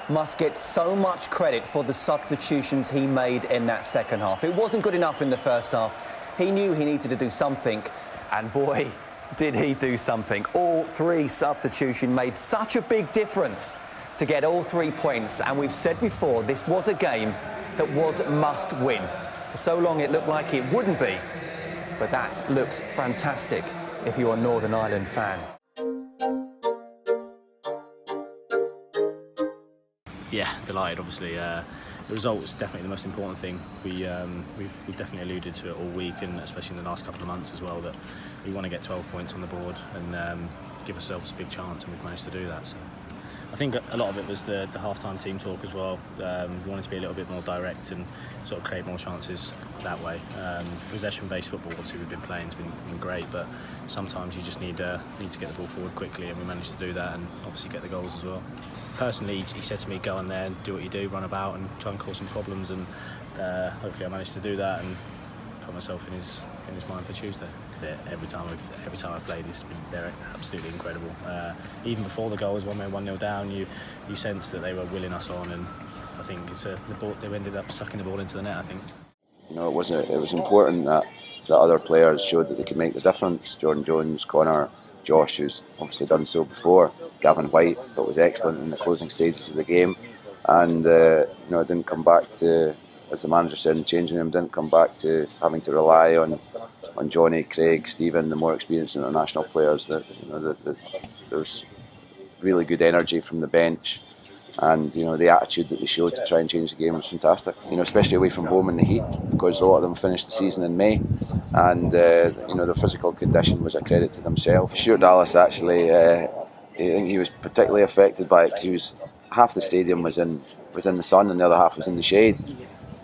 must get so much credit for the substitutions he made in that second half. It wasn't good enough in the first half. He knew he needed to do something, and boy, did he do something. All 3 substitutions made such a big difference to get all 3 points, and we've said before, this was a game that was must win. For so long it looked like it wouldn't be, but that looks fantastic if you're a Northern Ireland fan. Yeah, delighted, obviously. The result was definitely the most important thing. We've definitely alluded to it all week, and especially in the last couple of months as well, that we want to get 12 points on the board and give ourselves a big chance, and we've managed to do that. So I think a lot of it was the half-time team talk as well. We wanted to be a little bit more direct and sort of create more chances that way. Possession-based football, obviously, we've been playing, has been great, but sometimes you just need to get the ball forward quickly, and we managed to do that and obviously get the goals as well. Personally, he said to me, go on there and do what you do, run about and try and cause some problems, and hopefully I managed to do that and put myself in his mind for Tuesday. Every time I've played, they're absolutely incredible. Even before the goal was 1-0 down, you sense that they were willing us on, and I think it's the ball, they ended up sucking the ball into the net, I think. You know, it was important that the other players showed that they could make the difference. Jordan Jones, Connor, Josh, who's obviously done so before. Gavin White, thought was excellent in the closing stages of the game, and you know, it didn't come back to, as the manager said in changing room, didn't come back to having to rely on Johnny, Craig, Stephen, the more experienced international players. That, you know, there was really good energy from the bench, and you know, the attitude that they showed to try and change the game was fantastic. You know, especially away from home in the heat, because a lot of them finished the season in May, and you know, their physical condition was a credit to themselves. Stuart Dallas actually, I think he was particularly affected by it, because half the stadium was in the sun and the other half was in the shade,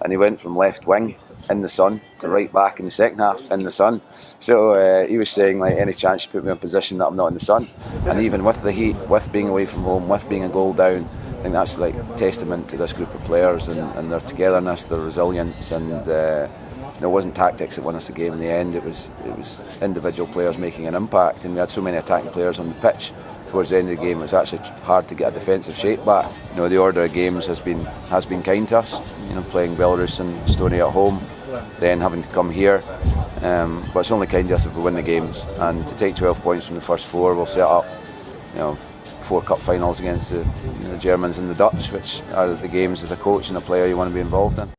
and he went from left wing in the sun to right back in the second half in the sun. So he was saying, like, any chance you put me in a position that I'm not in the sun. And even with the heat, with being away from home, with being a goal down, I think that's like testament to this group of players and their togetherness, their resilience, and you know, it wasn't tactics that won us the game in the end. It was individual players making an impact, and we had so many attacking players on the pitch towards the end of the game, it was actually hard to get a defensive shape back. You know, the order of games has been kind to us. You know, playing Belarus and Estonia at home, then having to come here. But it's only kind to us if we win the games. And to take 12 points from the first 4, we'll set up, you know, 4 cup finals against the Germans and the Dutch, which are the games as a coach and a player you want to be involved in.